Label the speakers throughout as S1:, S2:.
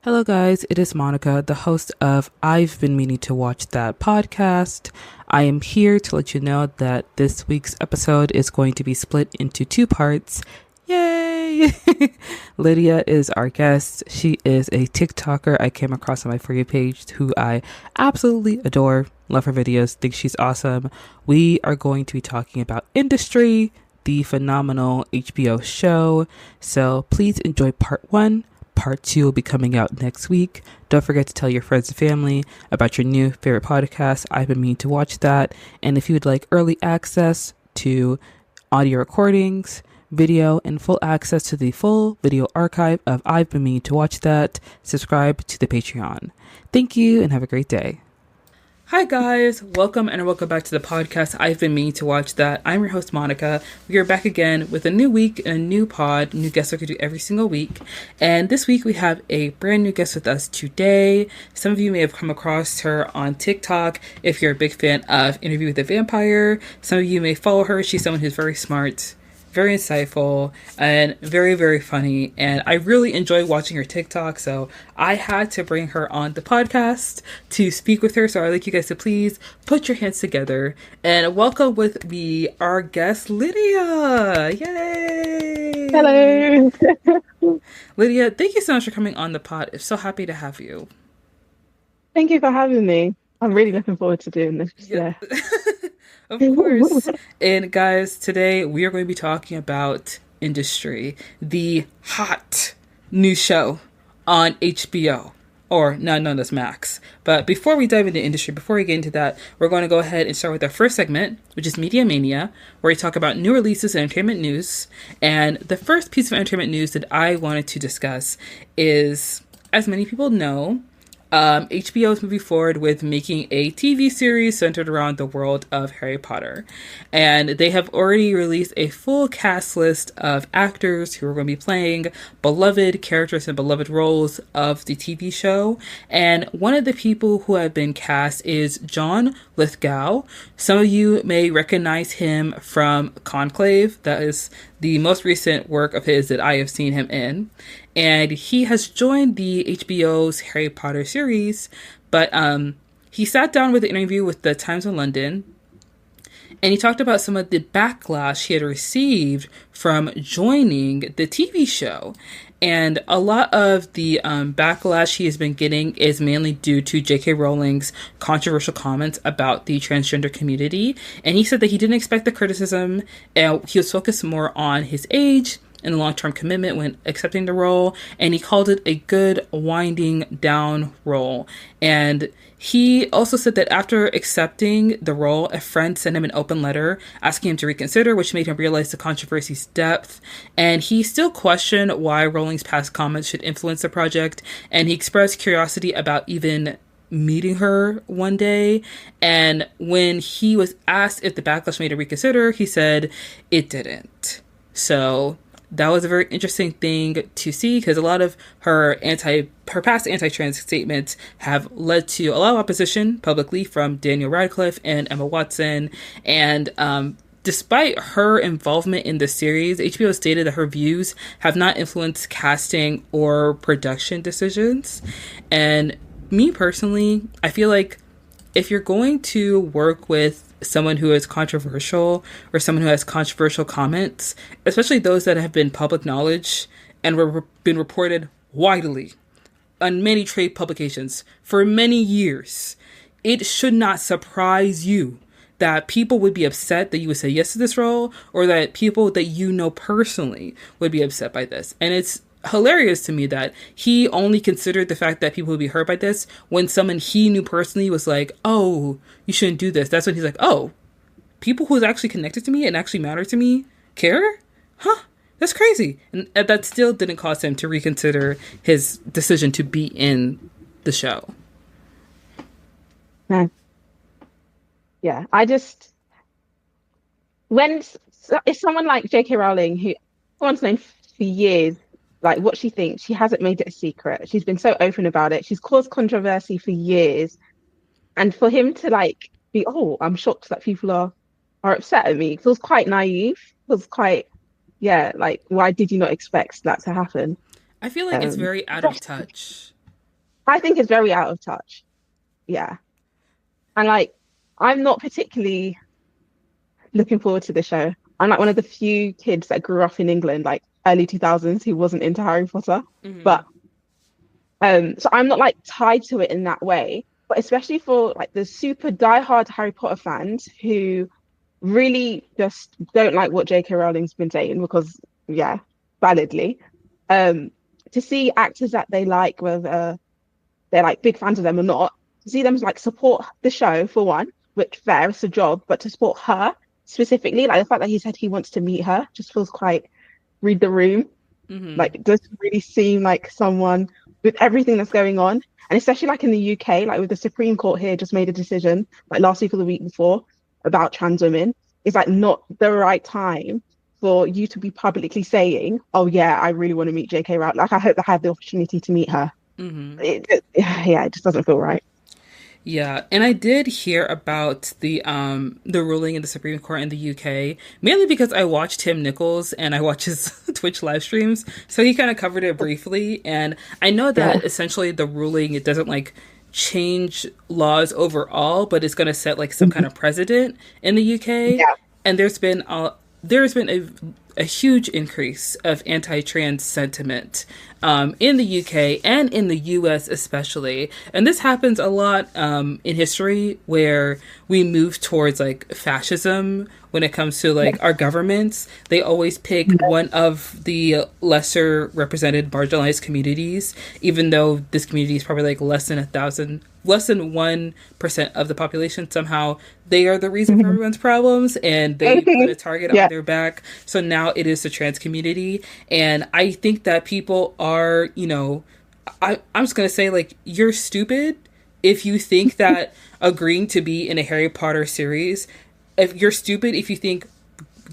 S1: Hello, guys. It is Monica, the host of I've Been Meaning to Watch That podcast. I am here to let you know that this week's episode is going to be split into two parts. Yay! Lydia is our guest. She is a TikToker I came across on my For You page who I absolutely adore. Love her videos. Think she's awesome. We are going to be talking about Industry, the phenomenal HBO show. So please enjoy part one. Part two will be coming out next week. Don't forget to tell your friends and family about your new favorite podcast. I've been meaning to watch that. And if you would like early access to audio recordings, video, and full access to the full video archive of I've been meaning to watch that, subscribe to the Patreon. Thank you and have a great day. Hi guys, welcome back to the podcast. I've been meaning to watch that. I'm your host Monica. We are back again with a new week and a new pod, new guests we could do every single week. And this week we have a brand new guest with us today. Some of you may have come across her on TikTok if you're a big fan of Interview with the Vampire. Some of you may follow her. She's someone who's very smart, very insightful, and very, very funny. And I really enjoy watching her TikTok, so I had to bring her on the podcast to speak with her. So I'd like you guys to please put your hands together and welcome with me our guest, Lydia. Yay!
S2: Hello.
S1: Lydia, thank you so much for coming on the pod. I'm so happy to have you.
S2: Thank you for having me. I'm really looking forward to doing this. Yeah.
S1: Of course. And guys, today we are going to be talking about Industry, the hot new show on HBO, or now known as Max. But before we dive into Industry, before we get into that, we're going to go ahead and start with our first segment, which is Media Mania, where we talk about new releases and entertainment news. And the first piece of entertainment news that I wanted to discuss is, as many people know, HBO is moving forward with making a TV series centered around the world of Harry Potter. And they have already released a full cast list of actors who are going to be playing beloved characters and beloved roles of the TV show. And one of the people who have been cast is John Lithgow. Some of you may recognize him from Conclave. That is the most recent work of his that I have seen him in. And he has joined the HBO's Harry Potter series, but he sat down with an interview with the Times of London, and he talked about some of the backlash he had received from joining the TV show. And a lot of the backlash he has been getting is mainly due to J.K. Rowling's controversial comments about the transgender community. And he said that he didn't expect the criticism, and he was focused more on his age and long-term commitment when accepting the role, and he called it a good winding down role. And he also said that after accepting the role, a friend sent him an open letter asking him to reconsider, which made him realize the controversy's depth. And he still questioned why Rowling's past comments should influence the project, and he expressed curiosity about even meeting her one day. And when he was asked if the backlash made him reconsider, he said it didn't. So that was a very interesting thing to see, because a lot of her past anti-trans statements have led to a lot of opposition publicly from Daniel Radcliffe and Emma Watson. And despite her involvement in the series, HBO stated that her views have not influenced casting or production decisions. And me personally, I feel like if you're going to work with someone who is controversial or someone who has controversial comments, especially those that have been public knowledge and been reported widely on many trade publications for many years, it should not surprise you that people would be upset that you would say yes to this role, or that people that you know personally would be upset by this. And it's hilarious to me that he only considered the fact that people would be hurt by this when someone he knew personally was like, oh, you shouldn't do this. That's when he's like, oh, people who's actually connected to me and actually matter to me care? Huh? That's crazy. And that still didn't cause him to reconsider his decision to be in the show.
S2: Yeah, it's someone like J.K. Rowling, who everyone's known for years, like what she thinks, she hasn't made it a secret. She's been so open about it. She's caused controversy for years. And for him to be, oh, I'm shocked that people are upset at me, feels quite naive. Feels quite, yeah, why did you not expect that to happen?
S1: I feel like it's very out of touch.
S2: I think it's very out of touch. Yeah. And like, I'm not particularly looking forward to the show. I'm like one of the few kids that grew up in England, like early 2000s, who wasn't into Harry Potter.
S1: Hmm.
S2: But so I'm not like tied to it in that way. But especially for like the super diehard Harry Potter fans who really just don't like what J.K. Rowling's been saying because, yeah, validly, um, to see actors that they like, whether they're like big fans of them or not, to see them like support the show for one, which fair, it's a job, but to support her specifically, like the fact that he said he wants to meet her just feels quite read the room.
S1: Hmm.
S2: Like it doesn't really seem like someone with everything that's going on. And especially like in the UK, like with the Supreme Court here just made a decision, like last week or the week before, about trans women. It's like not the right time for you to be publicly saying, "Oh yeah, I really want to meet JK Rowling." Like I hope I have the opportunity to meet her.
S1: Hmm.
S2: Yeah, it just doesn't feel right.
S1: Yeah, and I did hear about the ruling in the Supreme Court in the UK, mainly because I watched Tim Nichols and I watch his Twitch live streams, so he kind of covered it briefly, and I know
S2: Yeah.
S1: that essentially the ruling it doesn't like change laws overall, but it's going to set like some kind
S2: Mhm.
S1: of precedent in the UK,
S2: Yeah.
S1: and there's been a huge increase of anti-trans sentiment in the UK and in the US especially. And this happens a lot in history where we move towards like fascism when it comes to like our governments. They always pick one of the lesser represented marginalized communities, even though this community is probably like less than 1% of the population. Somehow they are the reason for
S2: Mhm.
S1: everyone's problems and they put
S2: Mhm.
S1: a target on
S2: Yeah.
S1: their back. So now it is the trans community. And I think that people are, I'm just going to say, like, you're stupid if you think that agreeing to be in a Harry Potter series, if you're stupid if you think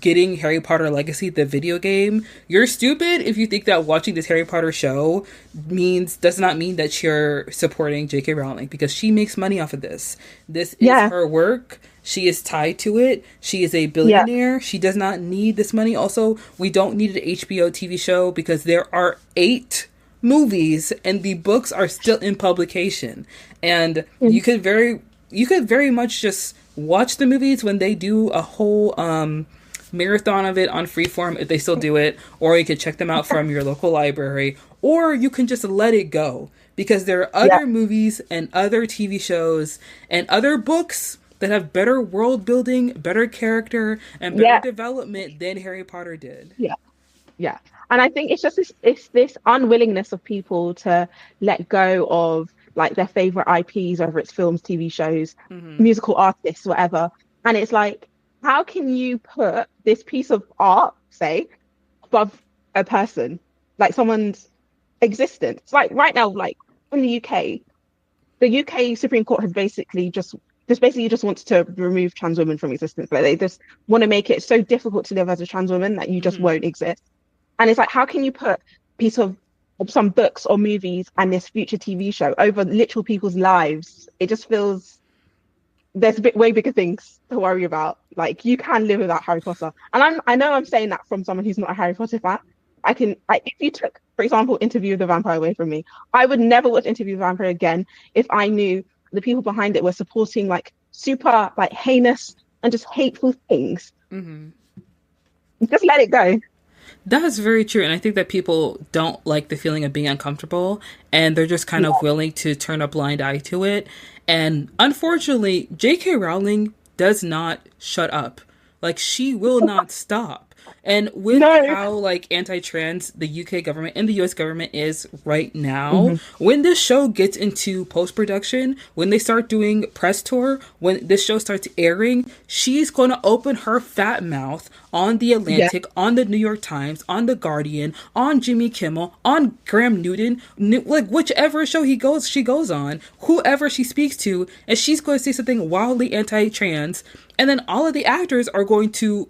S1: getting Harry Potter Legacy, the video game, you're stupid if you think that watching this Harry Potter show does not mean that you're supporting J.K. Rowling because she makes money off of this. This is
S2: Yeah.
S1: her work. She is tied to it. She is a
S2: Yeah.
S1: billionaire. She does not need this money. Also, we don't need an HBO TV show because there are 8 movies and the books are still in publication. And you could very much just watch the movies when they do a whole marathon of it on Freeform if they still do it, or you can check them out from your local library, or you can just let it go because there are
S2: Yeah.
S1: other movies and other TV shows and other books that have better world building, better character, and better
S2: Yeah.
S1: development than Harry Potter did.
S2: Yeah. Yeah. And I think it's this unwillingness of people to let go of like their favorite IPs, whether it's films, TV shows,
S1: Hmm.
S2: musical artists, whatever. And it's like, how can you put this piece of art, say, above a person, like someone's existence? Like right now, like in the UK, the UK Supreme Court has basically just wants to remove trans women from existence. Like they just want to make it so difficult to live as a trans woman that you just
S1: Hmm.
S2: won't exist. And it's like, how can you put a piece of some books or movies and this future TV show over literal people's lives? It just feels there's way bigger things to worry about. Like you can live without Harry Potter. And I know I'm saying that from someone who's not a Harry Potter fan. If you took, for example, Interview with the Vampire away from me, I would never watch Interview with the Vampire again if I knew the people behind it were supporting like super like heinous and just hateful things.
S1: Hmm.
S2: Just let it go.
S1: That is very true. And I think that people don't like the feeling of being uncomfortable and they're just kind of
S2: Yeah.
S1: willing to turn a blind eye to it. And unfortunately, J.K. Rowling does not shut up. Like, she will not stop. And with
S2: No.
S1: how, like, anti trans the UK government and the US government is right now,
S2: Mhm.
S1: when this show gets into post production, when they start doing press tour, when this show starts airing, she's going to open her fat mouth on The
S2: Yeah.
S1: Atlantic, on the New York Times, on The Guardian, on Jimmy Kimmel, on Graham Newton, like whichever show she goes on, whoever she speaks to, and she's going to say something wildly anti-trans, and then all of the actors are going to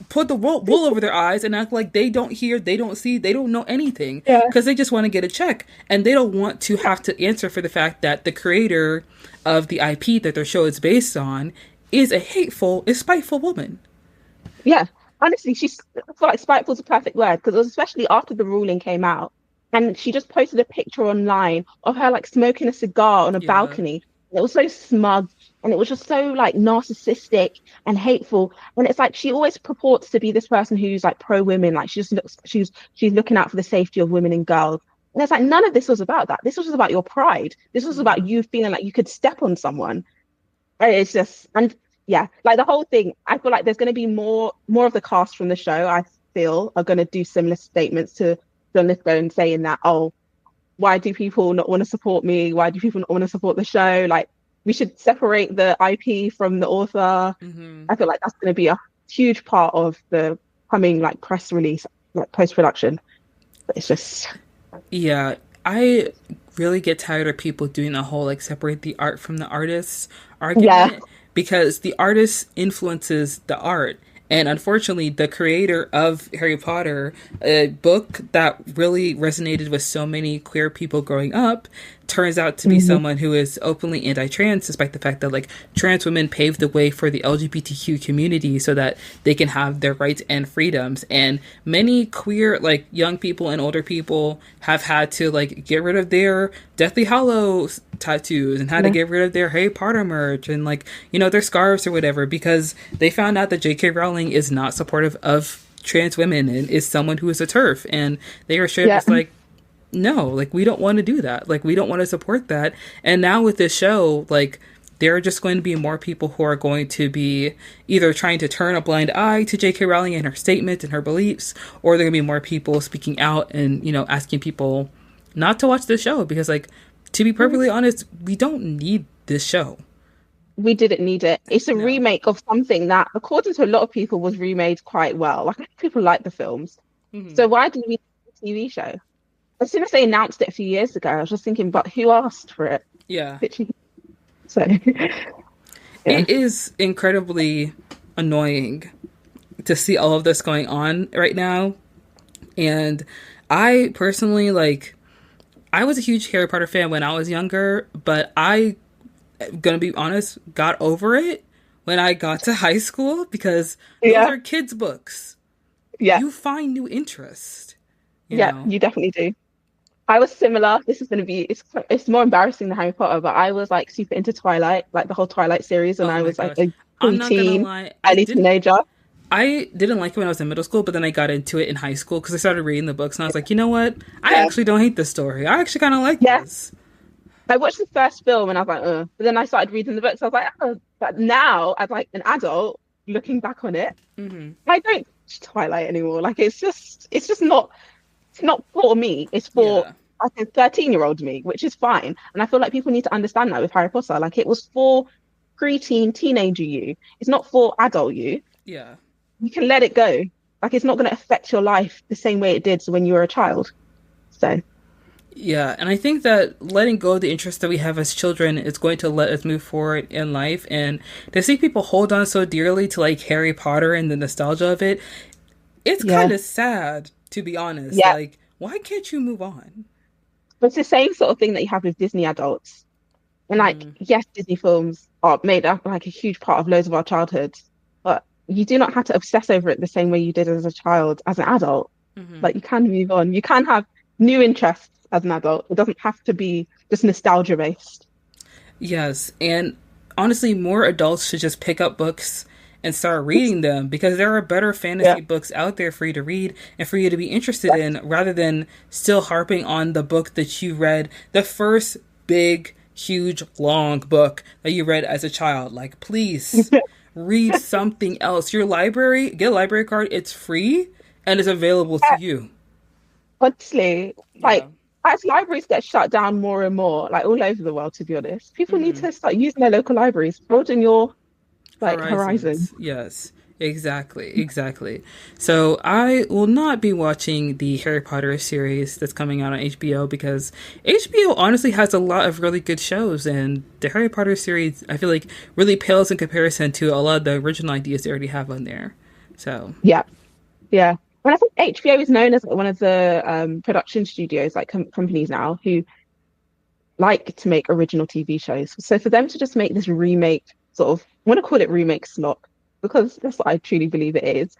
S1: put the wool over their eyes and act like they don't hear, they don't see, they don't know anything
S2: Yeah.
S1: because they just want to get a check and they don't want to have to answer for the fact that the creator of the IP that their show is based on is spiteful woman.
S2: Yeah. Honestly, I feel like spiteful is a perfect word because especially after the ruling came out. And she just posted a picture online of her like smoking a cigar on a
S1: Yeah.
S2: balcony. And it was so smug and it was just so like narcissistic and hateful. And it's like she always purports to be this person who's like pro women, like she just looks she's looking out for the safety of women and girls. And it's like none of this was about that. This was just about your pride. This was about
S1: Hmm.
S2: you feeling like you could step on someone. And it's just and yeah, like the whole thing, I feel like there's gonna be more of the cast from the show, I feel, are gonna do similar statements to John Lithgow and saying that, oh, why do people not want to support me? Why do people not want to support the show? Like, we should separate the IP from the author.
S1: Hmm.
S2: I feel like that's going to be a huge part of the coming like press release, like post production. But it's just,
S1: Yeah, I really get tired of people doing the whole like separate the art from the artist
S2: yeah,
S1: argument because the artist influences the art. And unfortunately, the creator of Harry Potter, a book that really resonated with so many queer people growing up, turns out to be
S2: mhm,
S1: someone who is openly anti-trans, despite the fact that like trans women paved the way for the LGBTQ community so that they can have their rights and freedoms. And many queer like young people and older people have had to like get rid of their Deathly Hallows tattoos and had to
S2: yeah,
S1: get rid of their Harry Potter merch and like, their scarves or whatever because they found out that J.K. Rowling is not supportive of trans women and is someone who is a TERF. And they are straight up
S2: yeah.
S1: just like, no, like we don't want to do that. Like we don't want to support that. And now with this show, like there are just going to be more people who are going to be either trying to turn a blind eye to J.K. Rowling and her statements and her beliefs, or there are going to be more people speaking out and, asking people not to watch this show because, like, to be perfectly honest, we don't need this show.
S2: We didn't need it. It's a
S1: No.
S2: remake of something that, according to a lot of people, was remade quite well. Like, people like the films.
S1: Hmm.
S2: So why do we need a TV show? As soon as they announced it a few years ago, I was just thinking, but who asked for it?
S1: Yeah.
S2: Literally. So, yeah.
S1: It is incredibly annoying to see all of this going on right now. And I personally, like, I was a huge Harry Potter fan when I was younger, but I, gonna be honest, got over it when I got to high school because those
S2: Yeah.
S1: are kids' books.
S2: Yeah.
S1: You find new interest, you
S2: Yeah.
S1: know?
S2: You definitely do. I was similar. This is going to be, it's more embarrassing than Harry Potter, but I was like super into Twilight, like the whole Twilight series, when
S1: Oh
S2: I
S1: my
S2: was like
S1: gosh.
S2: a
S1: I'm not gonna
S2: preteen,
S1: lie.
S2: early teenager.
S1: I didn't like it when I was in middle school, but then I got into it in high school because I started reading the books and I was like, you know what? I
S2: Yeah.
S1: actually don't hate this story. I actually kind of like
S2: Yeah.
S1: this.
S2: I watched the first film and I was like, but then I started reading the books. I was like, oh. But now, as like an adult, looking back on it,
S1: Hmm.
S2: I don't watch Twilight anymore. Like it's just not, it's not for me. It's for
S1: Yeah.
S2: like a 13-year-old me, which is fine. And I feel like people need to understand that with Harry Potter. Like it was for preteen, teenager you. It's not for adult you.
S1: Yeah.
S2: You can let it go. Like it's not going to affect your life the same way it did when you were a child. So
S1: Yeah, and I think that letting go of the interest that we have as children is going to let us move forward in life. And to see people hold on so dearly to like Harry Potter and the nostalgia of it, it's kind
S2: yeah,
S1: of sad, to be honest.
S2: yeah.
S1: Like, why can't you move on?
S2: But it's the same sort of thing that you have with Disney adults. And like,
S1: Hmm.
S2: yes, Disney films are made up like a huge part of loads of our childhoods, but you do not have to obsess over it the same way you did as a child, as an adult.
S1: Hmm.
S2: Like you can move on. You can have new interests as an adult. It doesn't have to be just nostalgia based.
S1: Yes, and honestly, more adults should just pick up books and start reading them because there are better
S2: Yeah,
S1: fantasy books out there for you to read and for you to be interested
S2: yeah,
S1: in rather than still harping on the book that you read, the first big, huge, long book that you read as a child. Like, please read something else. Your library, get a library card, it's free and it's available to you.
S2: honestly,
S1: Yeah.
S2: like as libraries get shut down more and more, like all over the world, to be honest, people need
S1: Hmm.
S2: to start using their local libraries, broaden your like horizon.
S1: Horizons. Yes, exactly, exactly. So I will not be watching the Harry Potter series that's coming out on HBO because HBO honestly has a lot of really good shows, and the Harry Potter series I feel like really pales in comparison to a lot of the original ideas they already have on there. So
S2: Yeah, yeah. And I think HBO is known as like, one of the production studios, like companies now who like to make original TV shows. So for them to just make this remake, sort of, I want to call it remake slop because that's what I truly believe it is.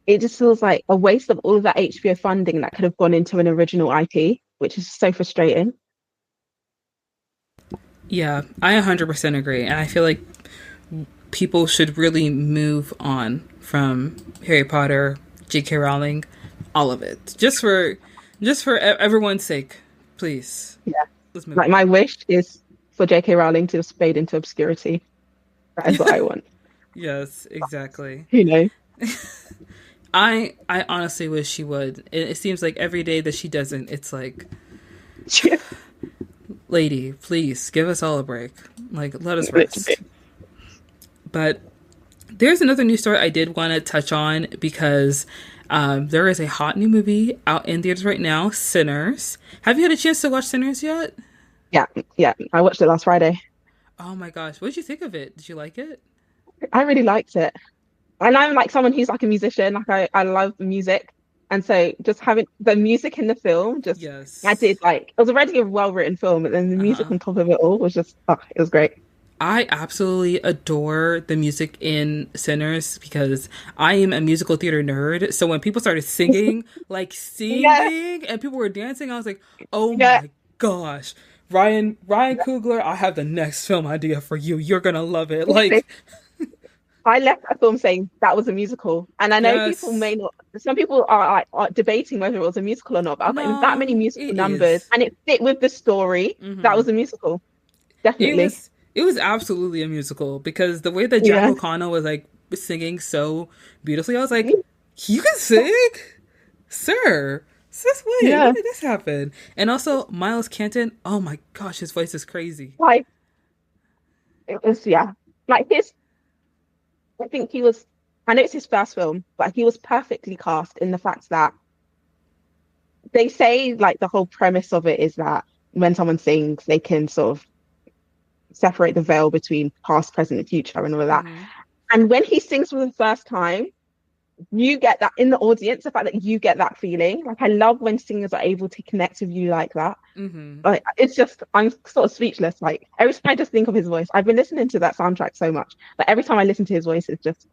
S2: it just feels like a waste of all of that HBO funding that could have gone into an original IP, which is so frustrating.
S1: Yeah, I 100% agree. And I feel like people should really move on from Harry Potter, J.K. Rowling, all of it. Just for everyone's sake, please.
S2: Yeah.
S1: Let's move
S2: Like
S1: on.
S2: my wish is for J.K. Rowling to just fade into obscurity. That is what I want.
S1: Yes, exactly.
S2: You know?
S1: I honestly wish she would. It seems like every day that she doesn't, it's like, lady, please give us all a break. Like, let us
S2: Literally.
S1: rest. But there's another news story I did want to touch on because there is a hot new movie out in theaters right now, Sinners. Have you had a chance to watch Sinners yet?
S2: Yeah, yeah. I watched it last Friday.
S1: Oh my gosh, what did you think of it? Did you like it?
S2: I really liked it. And I'm like someone who's like a musician, like I love music. And so just having the music in the film just
S1: Yes.
S2: added like it was already a well-written film, but then the
S1: Uh
S2: music
S1: huh.
S2: on top of it all was just it was great.
S1: I absolutely adore the music in Sinners because I am a musical theater nerd. So when people started singing, like
S2: Yeah,
S1: singing, and people were dancing, I was like, "Oh
S2: yeah.
S1: my gosh, Ryan Coogler, I have the next film idea for you. You're gonna love it."
S2: Honestly,
S1: Like,
S2: I left that film saying that was a musical. And I know people may
S1: yes,
S2: not, some people are debating whether it was a musical or not, but I was like, it was that many
S1: no,
S2: musical
S1: it
S2: numbers
S1: is.
S2: and it fit with the story. That
S1: Mm-hmm.
S2: was a musical.
S1: It
S2: Definitely.
S1: was it was absolutely a musical because the way that Jack
S2: Yeah.
S1: O'Connell was like singing so beautifully, I was like, "You can sing, sir." Since when
S2: Yeah.
S1: did this happen? And also Miles Canton. Oh my gosh, his voice is crazy.
S2: Like, it was, yeah. Like his, I think he was, I know it's his first film, but he was perfectly cast in the fact that they say like the whole premise of it is that when someone sings, they can sort of separate the veil between past, present, and future and all of that.
S1: Mm-hmm.
S2: And when he sings for the first time, you get that in the audience, the fact that you get that feeling. Like I love when singers are able to connect with you like that.
S1: Mm-hmm.
S2: Like it's just I'm sort of speechless. Like every time I just think of his voice, I've been listening to that soundtrack so much, but every time I listen to his voice, it's just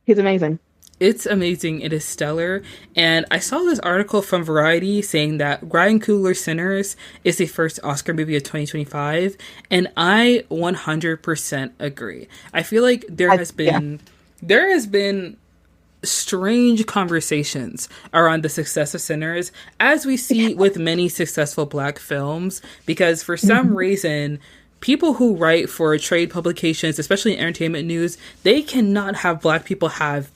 S2: he's amazing.
S1: It's amazing. It is stellar. And I saw this article from Variety saying that Ryan Coogler's Sinners is the first Oscar movie of 2025. And I 100% agree. I feel like
S2: Yeah.
S1: there has been strange conversations around the success of Sinners, as we see with many successful Black films, because for some
S2: Mhm.
S1: reason, people who write for trade publications, especially in entertainment news, they cannot let Black people have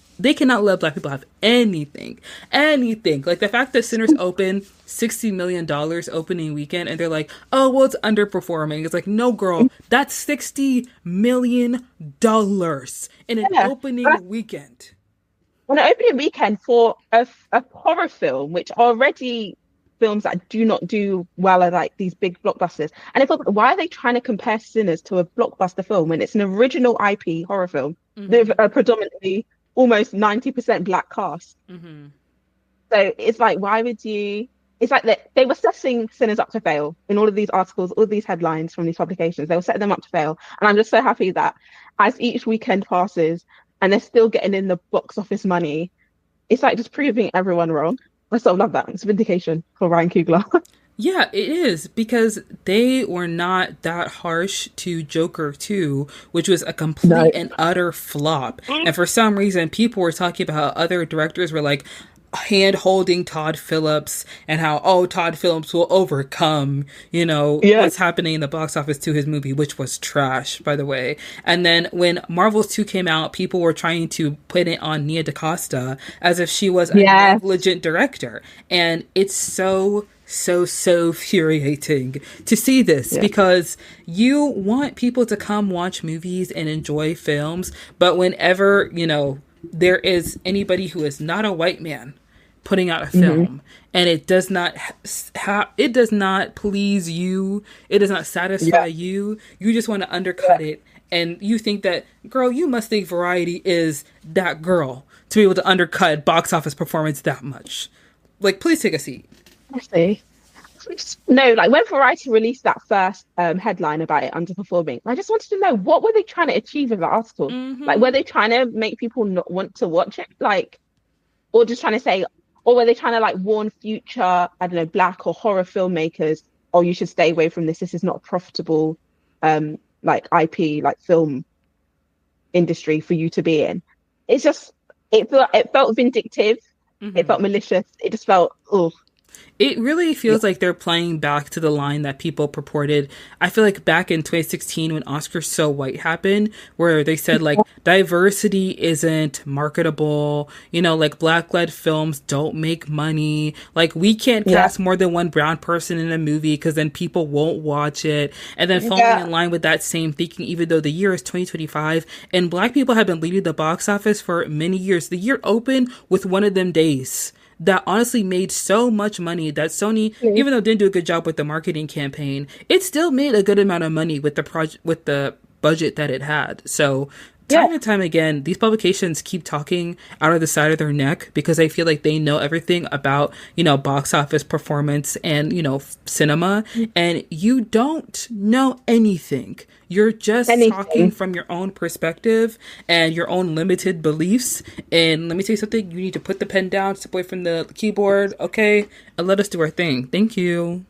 S1: anything. Anything. Like the fact that Sinners opened $60 million opening weekend and they're like, oh, well, it's underperforming. It's like, no, girl, that's $60 million in an
S2: Yeah.
S1: opening weekend.
S2: On an opening weekend for a horror film, which are already films that do not do well at like these big blockbusters. And I thought, why are they trying to compare Sinners to a blockbuster film when it's an original IP horror film with
S1: Mm-hmm.
S2: a predominantly almost 90% black cast?
S1: Mm-hmm.
S2: So it's like, why would you? It's like they were setting Sinners up to fail in all of these articles, all of these headlines from these publications. They were setting them up to fail. And I'm just so happy that as each weekend passes and they're still getting in the box office money, it's like just proving everyone wrong. I sort of love that. It's vindication for Ryan Coogler.
S1: Yeah, it is because they were not that harsh to Joker 2, which was a
S2: No.
S1: complete and utter flop. And for some reason, people were talking about how other directors were like hand holding Todd Phillips and how, oh, Todd Phillips will overcome,
S2: Yeah.
S1: what's happening in the box office to his movie, which was trash, by the way. And then when Marvel's 2 came out, people were trying to put it on Nia DaCosta as if she was a
S2: Yes.
S1: negligent director. And it's so infuriating to see this
S2: Yeah.
S1: because you want people to come watch movies and enjoy films, but whenever, there is anybody who is not a white man putting out a
S2: Hmm.
S1: film and it does not please you, it does not satisfy
S2: Yeah.
S1: you, you just want to
S2: Yeah.
S1: undercut it, and you think that, girl, you must think Variety is that girl to be able to undercut box office performance that much. Like, please take a seat.
S2: I see. No, like when Variety released that first headline about it underperforming, I just wanted to know what were they trying to achieve with that article? Like,
S1: Mm-hmm.
S2: were they trying to make people not want to watch it? Like, or just trying to say, or were they trying to like warn future, I don't know, black or horror filmmakers, oh, you should stay away from this. This is not a profitable like IP, like film industry for you to be in. It's just it felt vindictive, it
S1: Mm-hmm.
S2: felt malicious, it just felt oh
S1: It really
S2: yeah.
S1: feels like they're playing back to the line that people purported. I feel like back in 2016 when Oscars So White happened, where they said like diversity isn't marketable, like black led films don't make money, like we can't
S2: Yeah.
S1: cast more than one brown person in a movie because then people won't watch it. And then falling
S2: Yeah.
S1: in line with that same thinking, even though the year is 2025 and black people have been leading the box office for many years, the year opened with one of them days that honestly made so much money that Sony, even though it didn't do a good job with the marketing campaign, it still made a good amount of money with the project with the budget that it had. So
S2: Yeah.
S1: time and time again, these publications keep talking out of the side of their neck because I feel like they know everything about, box office performance and, cinema. And you don't know anything. You're just talking
S2: Anything.
S1: from your own perspective and your own limited beliefs. And let me tell you something, you need to put the pen down, step away from the keyboard, okay? And let us do our thing. Thank you.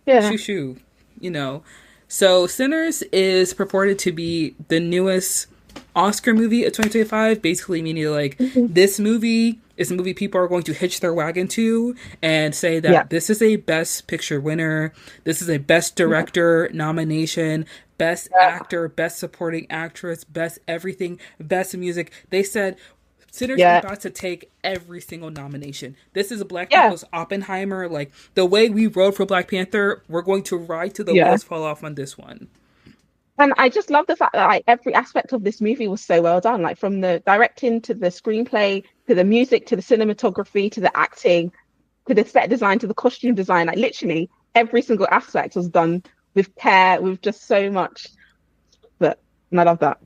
S2: Yeah.
S1: Shoo shoo. You know. So Sinners is purported to be the newest Oscar movie of 2025, basically meaning like this movie is a movie people are going to hitch their wagon to and say
S2: Yeah.
S1: that this is a Best Picture winner, this is a Best Director nomination, Best
S2: Yeah.
S1: Actor, Best Supporting Actress, Best Everything, Best Music. They said Sinners is
S2: Yeah.
S1: about to take every single nomination. This is Black
S2: Yeah.
S1: people's Oppenheimer. Like the way we rode for Black Panther, we're going to ride till the
S2: Yeah.
S1: wheels fall off on this one.
S2: And I just love the fact that like every aspect of this movie was so well done, like from the directing to the screenplay to the music to the cinematography to the acting to the set design to the costume design. Like literally every single aspect was done with care, with just so much. But and I love that.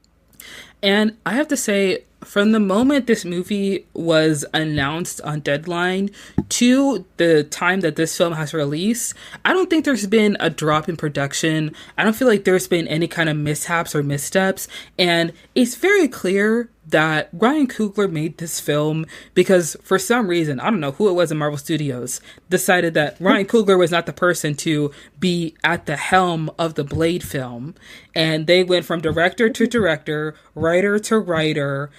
S1: And I have to say, from the moment this movie was announced on deadline to the time that this film has released, I don't think there's been a drop in production. I don't feel like there's been any kind of mishaps or missteps. And it's very clear that Ryan Coogler made this film because for some reason, I don't know who it was in Marvel Studios, decided that Ryan Coogler was not the person to be at the helm of the Blade film. And they went from director to director, writer to writer,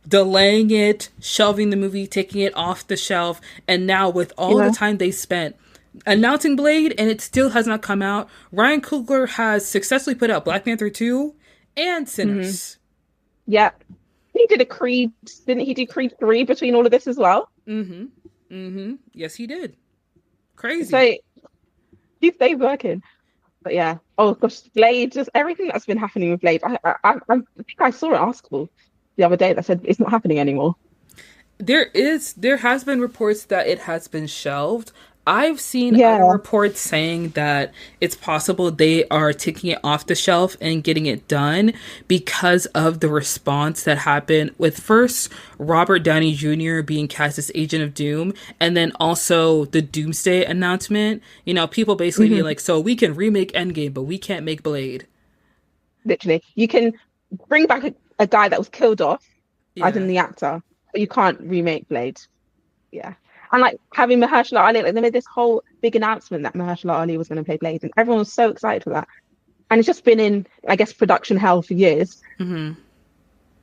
S1: delaying it, shelving the movie, taking it off the shelf. And now with all the
S2: Yeah.
S1: time they spent announcing Blade and it still has not come out, Ryan Coogler has successfully put out Black Panther 2 and
S2: Hmm.
S1: Sinners.
S2: Yeah. He did a Creed, didn't he do Creed 3 between all of this as well?
S1: Mm-hmm. Mm-hmm. Yes, he did. Crazy.
S2: So he stayed working. But yeah. Oh gosh, Blade, just everything that's been happening with Blade. I think I saw an article the other day that said it's not happening anymore.
S1: There has been reports that it has been shelved. I've seen other
S2: Yeah.
S1: reports saying that it's possible they are taking it off the shelf and getting it done because of the response that happened with first Robert Downey Jr. being cast as Agent of Doom and then also the Doomsday announcement. People basically being
S2: Hmm.
S1: like, so we can remake Endgame, but we can't make Blade.
S2: Literally. You can bring back a guy that was killed off, as in
S1: Yeah.
S2: the actor, but you can't remake Blade. Yeah. And like having Mahershala Ali, like they made this whole big announcement that Mahershala Ali was going to play Blade, and everyone was so excited for that. And it's just been in, I guess, production hell for years.
S1: Mm-hmm.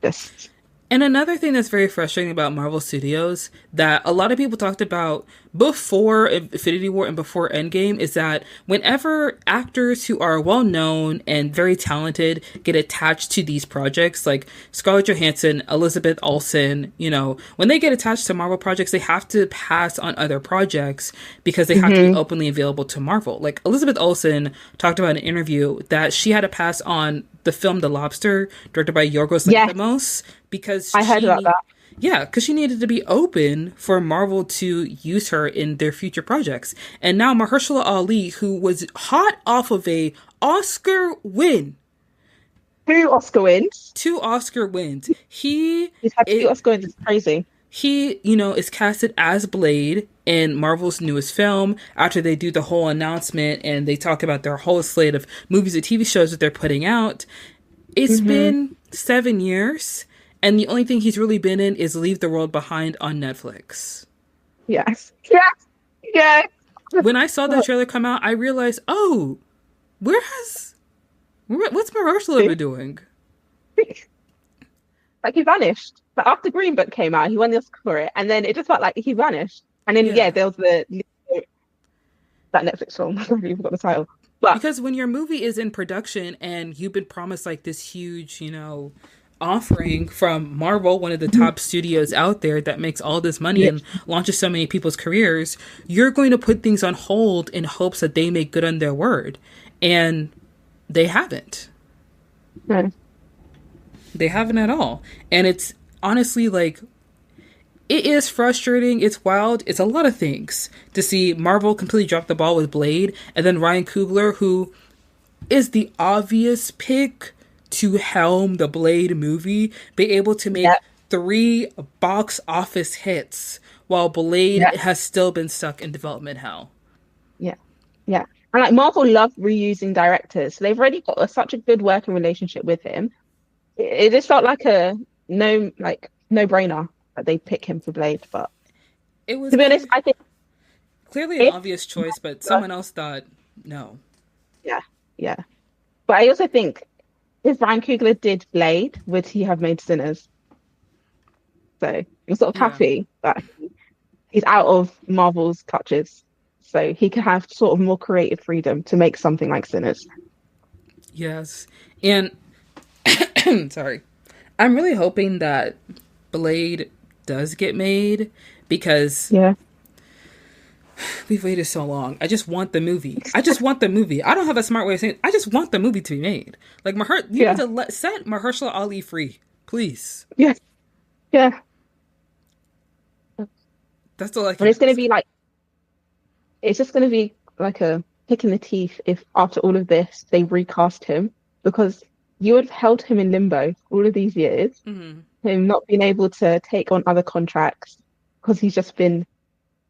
S2: Just
S1: And another thing that's very frustrating about Marvel Studios that a lot of people talked about before Infinity War and before Endgame is that whenever actors who are well known and very talented get attached to these projects, like Scarlett Johansson, Elizabeth Olsen, when they get attached to Marvel projects, they have to pass on other projects because they have to be
S2: hmm.
S1: openly available to Marvel. Like Elizabeth Olsen talked about in an interview that she had to pass on the film The Lobster, directed by Yorgos
S2: Yes,
S1: Lanthimos, because
S2: I heard about that.
S1: because she needed to be open for Marvel to use her in their future projects. And now Mahershala Ali, who was hot off of a Oscar win,
S2: 2 Oscar wins.
S1: 2 Oscar wins, he
S2: He's had two
S1: it,
S2: Oscar wins. It's crazy.
S1: he is casted as Blade in Marvel's newest film after they do the whole announcement and they talk about their whole slate of movies and TV shows that they're putting out. It's
S2: Hmm.
S1: been 7 years, And the only thing he's really been in is Leave the World Behind on Netflix.
S2: Yes. Yes. Yes.
S1: When I saw the trailer come out, I realized, oh, what's Mahershala been doing?
S2: Like he vanished. But after Green Book came out, he won the Oscar for it, and then it just felt like he vanished. And then
S1: Yeah.
S2: there was that Netflix film. I really forgot the title. But
S1: Because when your movie is in production and you've been promised like this huge, offering from Marvel, one of the top studios out there that makes all this money
S2: yeah,
S1: and launches so many people's careers, you're going to put things on hold in hopes that they make good on their word. And they haven't.
S2: no.
S1: They haven't at all. And it's honestly like, it is frustrating. It's wild. It's a lot of things to see Marvel completely drop the ball with Blade, and then Ryan Coogler, who is the obvious pick to helm the Blade movie, be able to make
S2: Yeah,
S1: 3 box office hits while Blade
S2: yeah,
S1: has still been stuck in development hell.
S2: yeah, yeah. And like Marvel love reusing directors, so they've already got such a good working relationship with him. It just felt like a no brainer that they pick him for Blade. But
S1: It was
S2: to be honest, I think
S1: clearly an
S2: if
S1: obvious choice, but someone else thought no.
S2: yeah, yeah. But I also think if Ryan Coogler did Blade, would he have made Sinners? So I'm sort of
S1: Yeah.
S2: happy that he's out of Marvel's clutches, so he can have sort of more creative freedom to make something like Sinners.
S1: Yes. And sorry. I'm really hoping that Blade does get made because
S2: Yeah,
S1: we've waited so long. I just want the movie. I just want the movie. I don't have a smart way of saying it. I just want the movie to be made. Like you
S2: yeah,
S1: need to set Mahershala Ali free, please.
S2: yeah, yeah.
S1: That's all I
S2: And
S1: can ask.
S2: it's just gonna be like a kick in the teeth if after all of this they recast him because you would have held him in limbo all of these years,
S1: Hmm.
S2: him not being able to take on other contracts because he's just been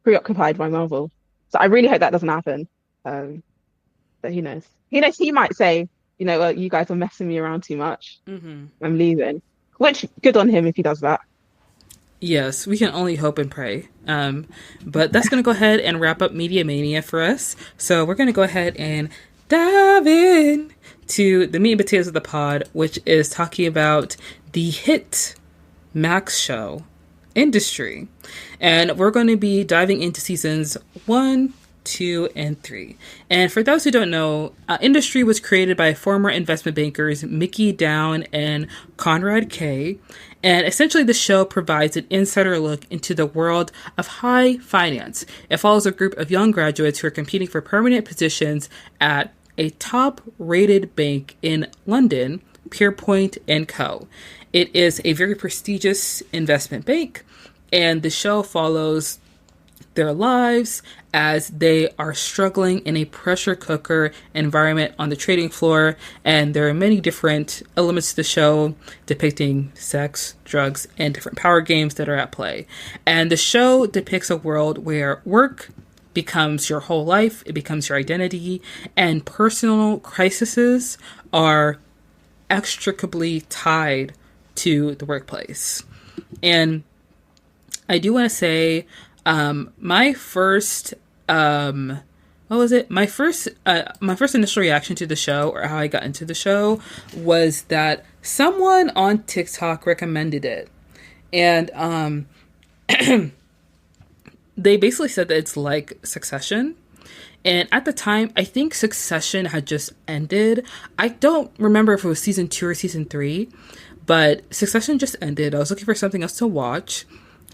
S2: preoccupied by Marvel. So I really hope that doesn't happen. Um, but who knows? Who knows? He might say, well, you guys are messing me around too much.
S1: Hmm.
S2: I'm leaving. Which good on him if he does that.
S1: Yes, we can only hope and pray. But that's going to go ahead and wrap up Media Mania for us. So we're going to go ahead and dive in to the meat and potatoes of the pod, which is talking about the hit Max show Industry. And we're going to be diving into seasons 1, 2, and 3. And for those who don't know, Industry was created by former investment bankers Mickey Down and Conrad K. And essentially, the show provides an insider look into the world of high finance. It follows a group of young graduates who are competing for permanent positions at a top-rated bank in London, Pierpoint Co. It is a very prestigious investment bank, and the show follows their lives as they are struggling in a pressure cooker environment on the trading floor. And there are many different elements to the show depicting sex, drugs, and different power games that are at play. And the show depicts a world where work becomes your whole life, it becomes your identity, and personal crises are extricably tied to the workplace. And I do want to say, my first, what was it? My first initial reaction to the show, or how I got into the show, was that someone on TikTok recommended it, and they basically said that it's like Succession. And at the time, I think Succession had just ended. I don't remember if it was season 2 or season 3, but Succession just ended. I was looking for something else to watch.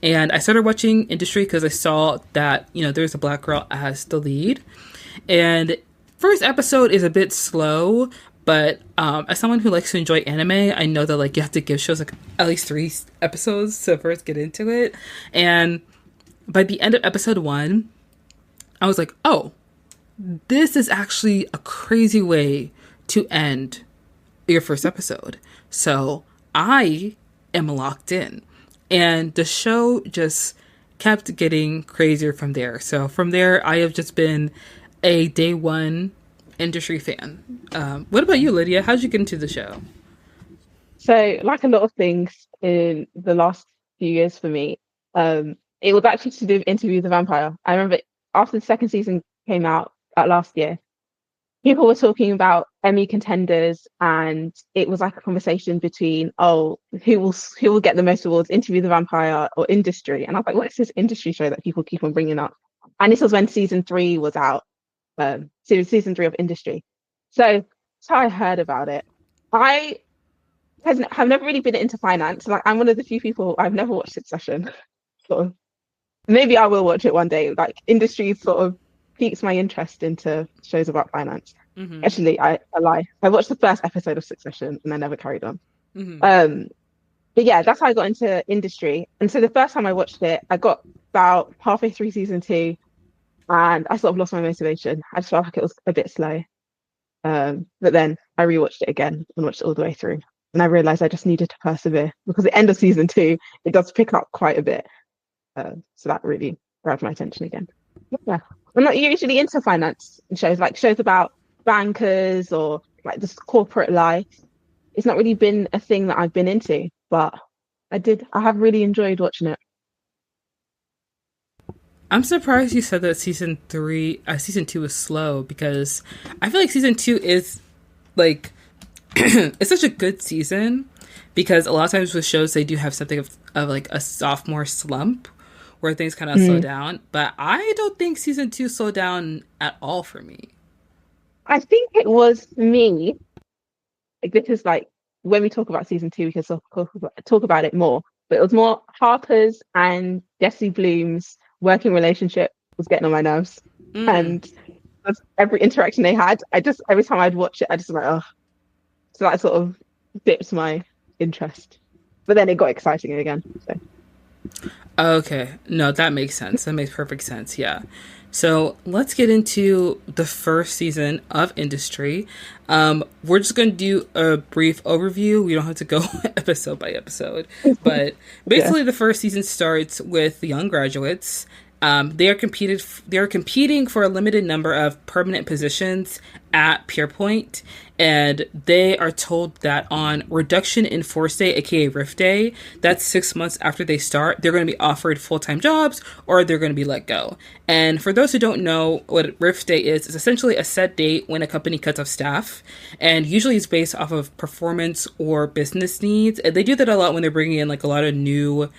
S1: And I started watching Industry because I saw that, there's a black girl as the lead. And first episode is a bit slow, but as someone who likes to enjoy anime, I know that you have to give shows at least 3 episodes to first get into it. And by the end of episode 1, I was like, oh, this is actually a crazy way to end your first episode. So I am locked in. And the show just kept getting crazier from there. So from there, I have just been a day one Industry fan. What about you, Lydia? How'd you get into the show?
S2: So, like a lot of things, in the last few years for me. It was actually to do with Interview with the Vampire. I remember after the second season came out last year, people were talking about Emmy contenders, and it was like a conversation between, oh, who will get the most awards, Interview the Vampire or Industry? And I was like, what is this Industry show that people keep on bringing up? And this was when season three was out, season three of Industry. So that's how I heard about it. I have never really been into finance. Like I'm one of the few people I've never watched Succession. Sort of. Maybe I will watch it one day. Like Industry sort of piques my interest into shows about finance.
S1: Mm-hmm.
S2: Actually, I lie. I watched the first episode of Succession and I never carried on.
S1: Mm-hmm.
S2: But yeah, that's how I got into Industry. And so the first time I watched it, I got about halfway through season two, and I sort of lost my motivation. I just felt like it was a bit slow. But then I rewatched it again and watched it all the way through. And I realized I just needed to persevere because the end of season two, it does pick up quite a bit. So that really grabbed my attention again. Yeah. I'm not usually into finance shows, like shows about bankers or like this corporate life. It's not really been a thing that I've been into, but I have really enjoyed watching it.
S1: I'm surprised you said that season two was slow because I feel like season two is like it's such a good season because a lot of times with shows they do have something of like a sophomore slump where things kind of slow down, but I don't think season two slowed down at all for me.
S2: I think it was me. Like this is like when we talk about season two, we can talk about it more. But it was more Harper's and Jesse Bloom's working relationship was getting on my nerves, and every interaction they had, every time I'd watch it, I just was like, oh, so that sort of dipped my interest. But then it got exciting again. So.
S1: Okay, no, that makes sense. That makes perfect sense. Yeah. So let's get into the first season of Industry. We're just going to do a brief overview. We don't have to go episode by episode, but basically the first season starts with young graduates. They are competing for a limited number of permanent positions at Pierpoint, and they are told that on reduction in force day, aka RIF day, that's 6 months after they start, they're going to be offered full-time jobs or they're going to be let go. And for those who don't know what RIF day is, it's essentially a set date when a company cuts off staff, and usually it's based off of performance or business needs. And they do that a lot when they're bringing in like a lot of new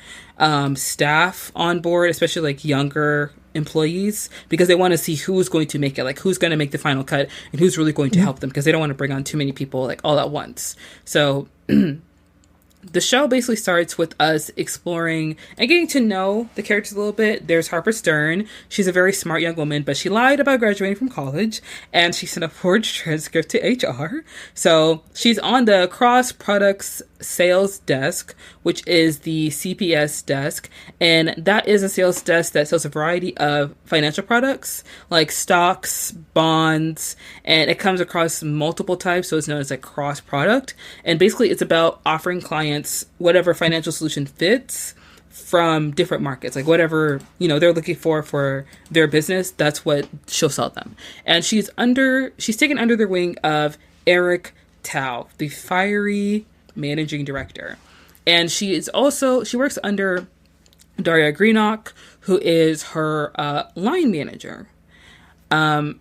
S1: staff on board, especially like younger employees, because they want to see who's going to make it, like who's going to make the final cut and who's really going to help them, because they don't want to bring on too many people like all at once. So the show basically starts with us exploring and getting to know the characters a little bit. There's Harper Stern. She's a very smart young woman, but she lied about graduating from college, and she sent a forged transcript to HR. So she's on the cross products sales desk, which is the CPS desk, and that is a sales desk that sells a variety of financial products like stocks, bonds, and it comes across multiple types, so it's known as a cross product. And basically it's about offering clients whatever financial solution fits from different markets, like whatever they're looking for their business, that's what she'll sell them. And she's taken under the wing of Eric Tao, the fiery managing director, and she works under Daria Greenock, who is her line manager.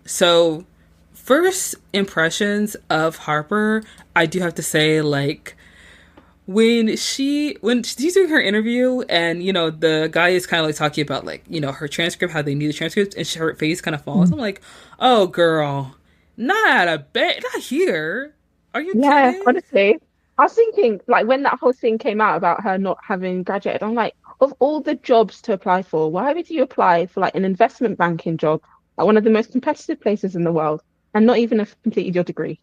S1: So first impressions of Harper, I do have to say, like when she's doing her interview and the guy is kind of like talking about like her transcript, how they need the transcript, and her face kind of falls. I'm like, oh girl, not at a bed, not here. Are you kidding?
S2: Honestly, I was thinking, like, when that whole thing came out about her not having graduated, I'm like, of all the jobs to apply for, why would you apply for like an investment banking job at one of the most competitive places in the world and not even have completed your degree?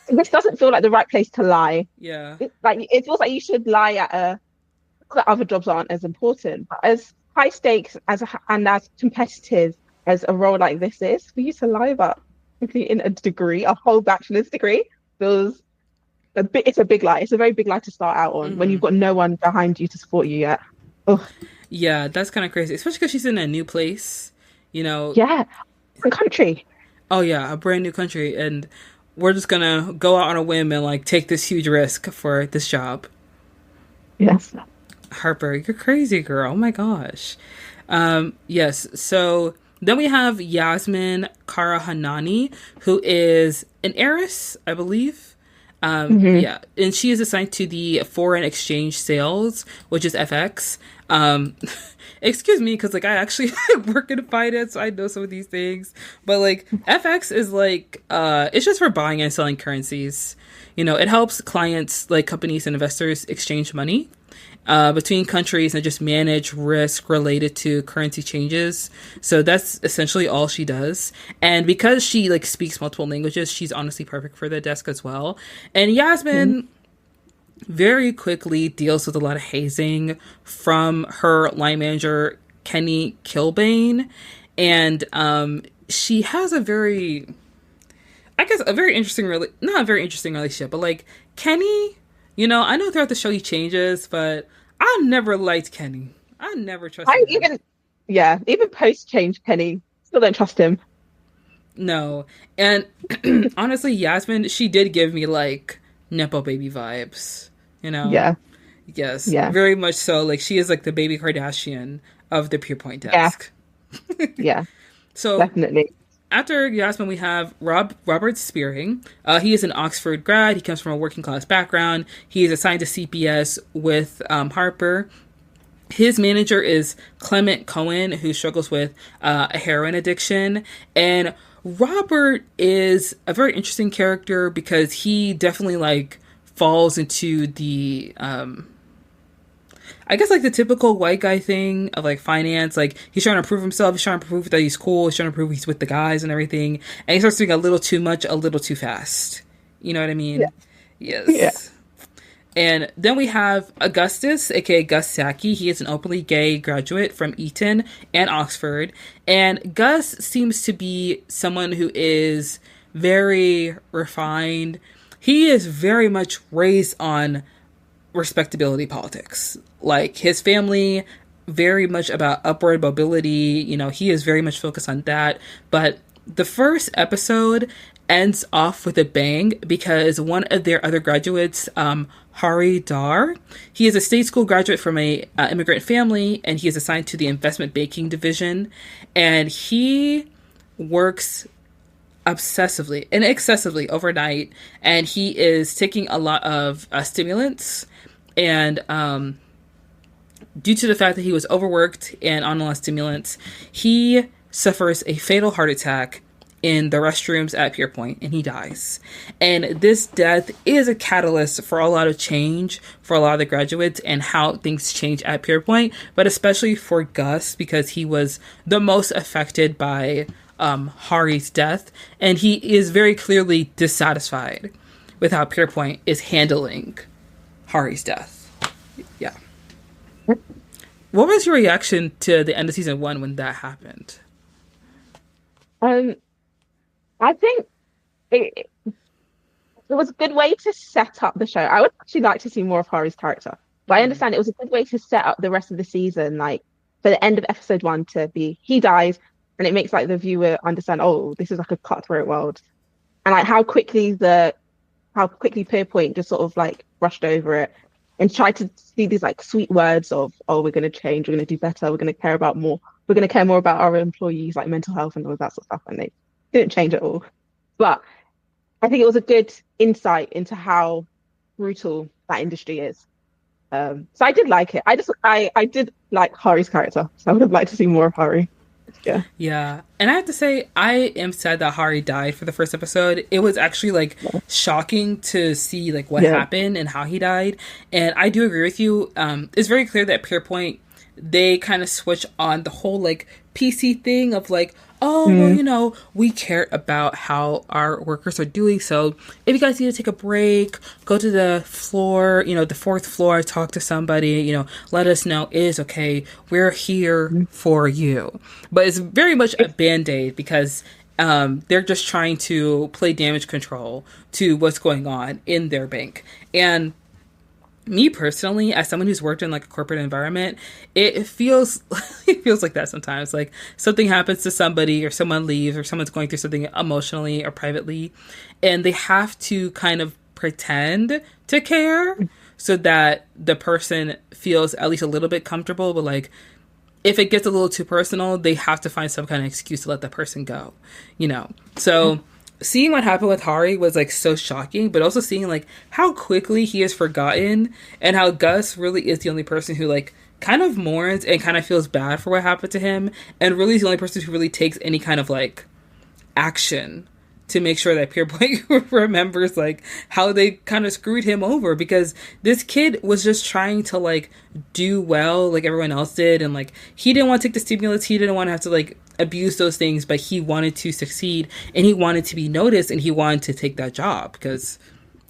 S2: This doesn't feel like the right place to lie.
S1: Yeah.
S2: It feels like you should lie at that other jobs aren't as important, but as high stakes and as competitive as a role like this is, for you to lie about completing a degree, a whole bachelor's degree, feels it's a big lie. It's a very big lie to start out on when you've got no one behind you to support you yet. Oh.
S1: Yeah, that's kind of crazy, especially because she's in a new place,
S2: Yeah, a country.
S1: Oh yeah, a brand new country, and we're just gonna go out on a whim and like take this huge risk for this job.
S2: Yes.
S1: Harper, you're crazy, girl. Oh my gosh. Yes. So then we have Yasmin Karahanani, who is an heiress, I believe.
S2: Hmm.
S1: Yeah, and she is assigned to the foreign exchange sales, which is FX. Um, excuse me, because like I actually work in finance, so I know some of these things. But like FX is like it's just for buying and selling currencies. You know, it helps clients like companies and investors exchange money between countries and just manage risk related to currency changes. So that's essentially all she does. And because she like speaks multiple languages, she's honestly perfect for the desk as well. And Yasmin very quickly deals with a lot of hazing from her line manager Kenny Kilbane, and she has a very, I guess, a very interesting, not a very interesting relationship, but like Kenny, you know, I know throughout the show he changes, but I never liked Kenny. I never trusted
S2: I
S1: him.
S2: even, yeah, even post change Penny, still don't trust him.
S1: No, and honestly, Yasmin, she did give me like nepo baby vibes. You know,
S2: Yeah,
S1: yes,
S2: yeah,
S1: very much so. Like she is like the baby Kardashian of the Pierpoint
S2: yeah,
S1: desk.
S2: yeah,
S1: So
S2: definitely.
S1: after Yasmin, we have Robert Spearing. He is an Oxford grad. He comes from a working class background. He is assigned to CPS with Harper. His manager is Clement Cohen, who struggles with a heroin addiction. And Robert is a very interesting character because he definitely like falls into the I guess like the typical white guy thing of like finance. Like he's trying to prove himself, he's trying to prove that he's cool, he's trying to prove he's with the guys and everything. And he starts doing a little too much, a little too fast. You know what I
S2: Yeah,
S1: mean?
S2: yeah.
S1: Yes. And then we have Augustus, aka Gus Saki. He is an openly gay graduate from Eton and Oxford. And Gus seems to be someone who is very refined. He is very much raised on respectability politics. Like his family, very much about upward mobility. You know, he is very much focused on that. But the first episode ends off with a bang because one of their other graduates, Hari Dar, he is a state school graduate from a immigrant family, and he is assigned to the investment banking division, and he works obsessively and excessively overnight, and he is taking a lot of stimulants, and due to the fact that he was overworked and on a lot of stimulants, he suffers a fatal heart attack in the restrooms at Pierpoint and he dies. And this death is a catalyst for a lot of change for a lot of the graduates and how things change at Pierpoint, but especially for Gus because he was the most affected by Hari's death, and he is very clearly dissatisfied with how Pierpoint is handling Hari's death. Yeah. What was your reaction to the end of season one when that happened?
S2: Um, I think it, it was a good way to set up the show. I would actually like to see more of Hari's character, but I
S1: Mm-hmm.
S2: understand it was a good way to set up the rest of the season, like for the end of episode one to be he dies, and it makes like the viewer understand, oh, this is like a cutthroat world, and like how quickly Pierpoint just sort of like brushed over it and tried to see these like sweet words of, oh, we're going to change, we're going to do better, we're going to care about more, we're going to care more about our employees, like mental health and all of that sort of stuff, and they didn't change at all. But I think it was a good insight into how brutal that industry is. So I did like it. I did like Hari's character. So I would have liked to see more of Hari. Yeah.
S1: Yeah. And I have to say, I am sad that Hari died for the first episode. It was actually like shocking to see like what
S2: Yeah.
S1: happened and how he died. And I do agree with you. It's very clear that Pierpoint, they kind of switch on the whole like PC thing of like, oh, well,
S2: Mm,
S1: you know, we care about how our workers are doing. So if you guys need to take a break, go to the floor, you know, the fourth floor, talk to somebody, you know, let us know it is okay. We're here
S2: mm.
S1: for you. But it's very much a band aid because they're just trying to play damage control to what's going on in their bank. And me personally, as someone who's worked in like a corporate environment, it feels it feels like that sometimes. Like something happens to somebody or someone leaves or someone's going through something emotionally or privately, and they have to kind of pretend to care so that the person feels at least a little bit comfortable. But like, if it gets a little too personal, they have to find some kind of excuse to let that person go, you know? So seeing what happened with Hari was like so shocking, but also seeing like how quickly he is forgotten and how Gus really is the only person who like kind of mourns and kind of feels bad for what happened to him, and really is the only person who really takes any kind of like action to make sure that Pierpoint remembers like how they kind of screwed him over, because this kid was just trying to like do well like everyone else did, and like he didn't want to take the stimulants, he didn't want to have to like abuse those things, but he wanted to succeed and he wanted to be noticed and he wanted to take that job because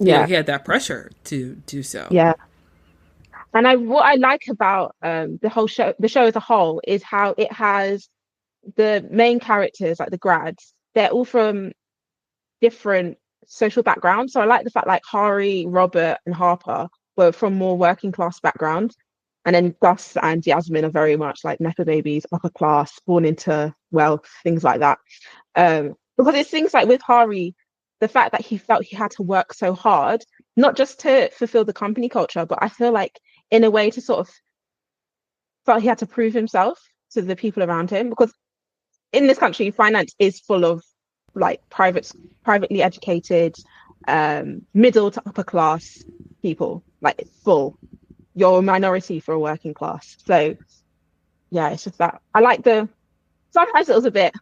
S1: he had that pressure to do so.
S2: Yeah. And what I like about the show as a whole, is how it has the main characters, like the grads, they're all from different social backgrounds. So I like the fact like Hari, Robert, and Harper were from more working class backgrounds. And then Gus and Yasmin are very much like Nepo babies, upper class, born into wealth, things like that. Because it's things like with Hari, the fact that he felt he had to work so hard, not just to fulfill the company culture, but I feel like in a way to sort of felt he had to prove himself to the people around him. Because in this country, finance is full of like privately educated, middle to upper class people. Like it's full. You're a minority for a working class. So yeah, it's just that I like sometimes it was a bit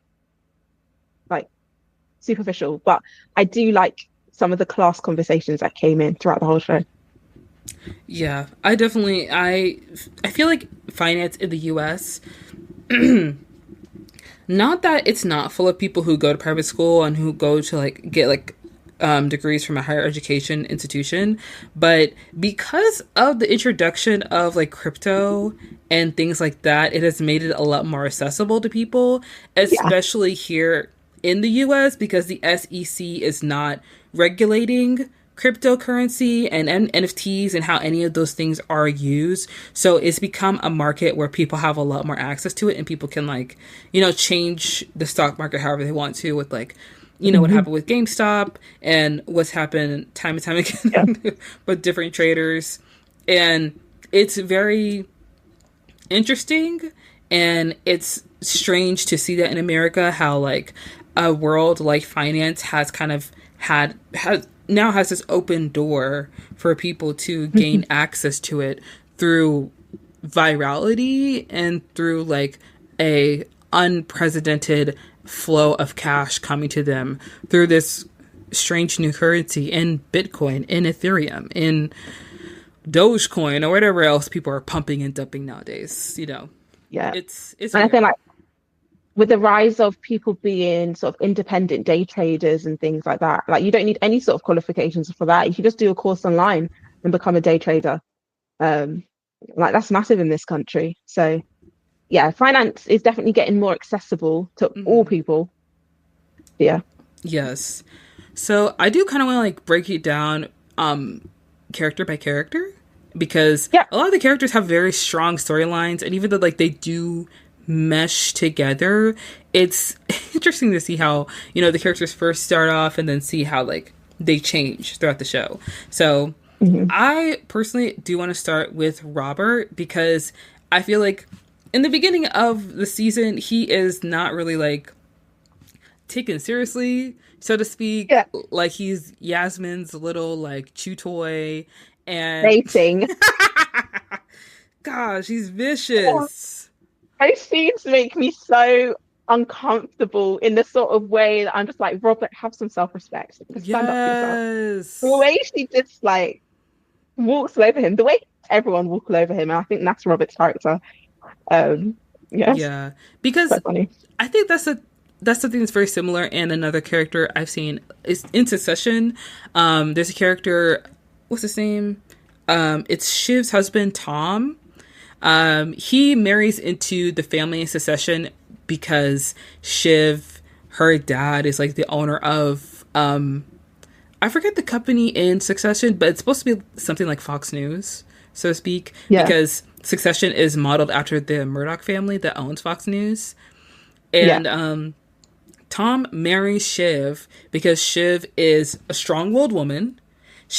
S2: like superficial, but I do like some of the class conversations that came in throughout the whole show.
S1: Yeah, I feel like finance in the US, not that it's not full of people who go to private school and who go to like get like degrees from a higher education institution, but because of the introduction of like crypto and things like that, it has made it a lot more accessible to people, especially here in the US, because the SEC is not regulating cryptocurrency and NFTs and how any of those things are used. So it's become a market where people have a lot more access to it, and people can like, change the stock market however they want to, with like, what happened with GameStop and what's happened time and time again with different traders. And it's very interesting, and it's strange to see that in America, how like a world like finance has kind of now has this open door for people to gain access to it through virality and through like a unprecedented flow of cash coming to them through this strange new currency in Bitcoin, in Ethereum, in Dogecoin, or whatever else people are pumping and dumping nowadays.
S2: Yeah,
S1: it's
S2: and I feel like with the rise of people being sort of independent day traders and things like that, like you don't need any sort of qualifications for that. You can just do a course online and become a day trader. Like that's massive in this country. So yeah, finance is definitely getting more accessible to all people. Yeah.
S1: Yes. So I do kind of want to like break it down character by character, because a lot of the characters have very strong storylines, and even though like they do mesh together, it's interesting to see how the characters first start off and then see how like they change throughout the show. So I personally do want to start with Robert, because I feel like in the beginning of the season he is not really like taken seriously, so to speak. Like he's Yasmin's little like chew toy, and
S2: dating.
S1: Gosh, he's vicious.
S2: Those scenes make me so uncomfortable in the sort of way that I'm just like, Robert, have some self-respect. Stand up for yourself. The way she just like walks all over him, the way everyone walks all over him, and I think that's Robert's character.
S1: Yeah, because so funny. I think that's something that's very similar. And another character I've seen is in Succession. There's a character, what's his name? It's Shiv's husband, Tom. He marries into the family in Succession because Shiv, her dad, is like the owner of I forget the company in Succession, but it's supposed to be something like Fox News, so to speak, because Succession is modeled after the Murdoch family that owns Fox News. And Tom marries Shiv because Shiv is a strong-willed woman.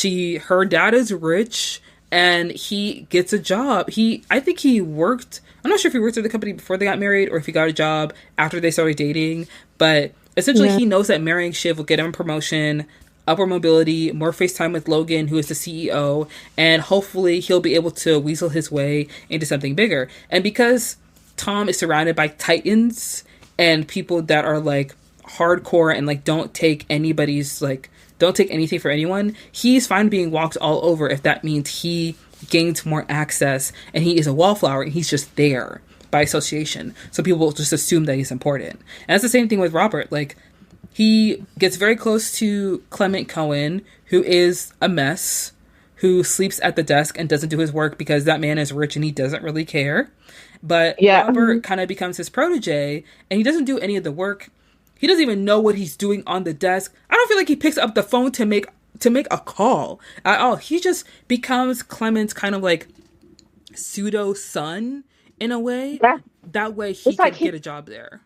S1: Her dad is rich, and he gets a job. I think he worked, I'm not sure if he worked at the company before they got married or if he got a job after they started dating, but essentially he knows that marrying Shiv will get him a promotion, upward mobility, more face time with Logan, who is the CEO, and hopefully he'll be able to weasel his way into something bigger. And because Tom is surrounded by titans and people that are like hardcore and like don't take anything for anyone, he's fine being walked all over if that means he gains more access and he is a wallflower and he's just there by association. So people will just assume that he's important. And that's the same thing with Robert. Like, he gets very close to Clement Cohen, who is a mess, who sleeps at the desk and doesn't do his work because that man is rich and he doesn't really care. But Robert kind of becomes his protege and he doesn't do any of the work. He doesn't even know what he's doing on the desk. I don't feel like he picks up the phone to make a call at all. He just becomes Clement's kind of like pseudo son in a way. Yeah. That way he can get a job there.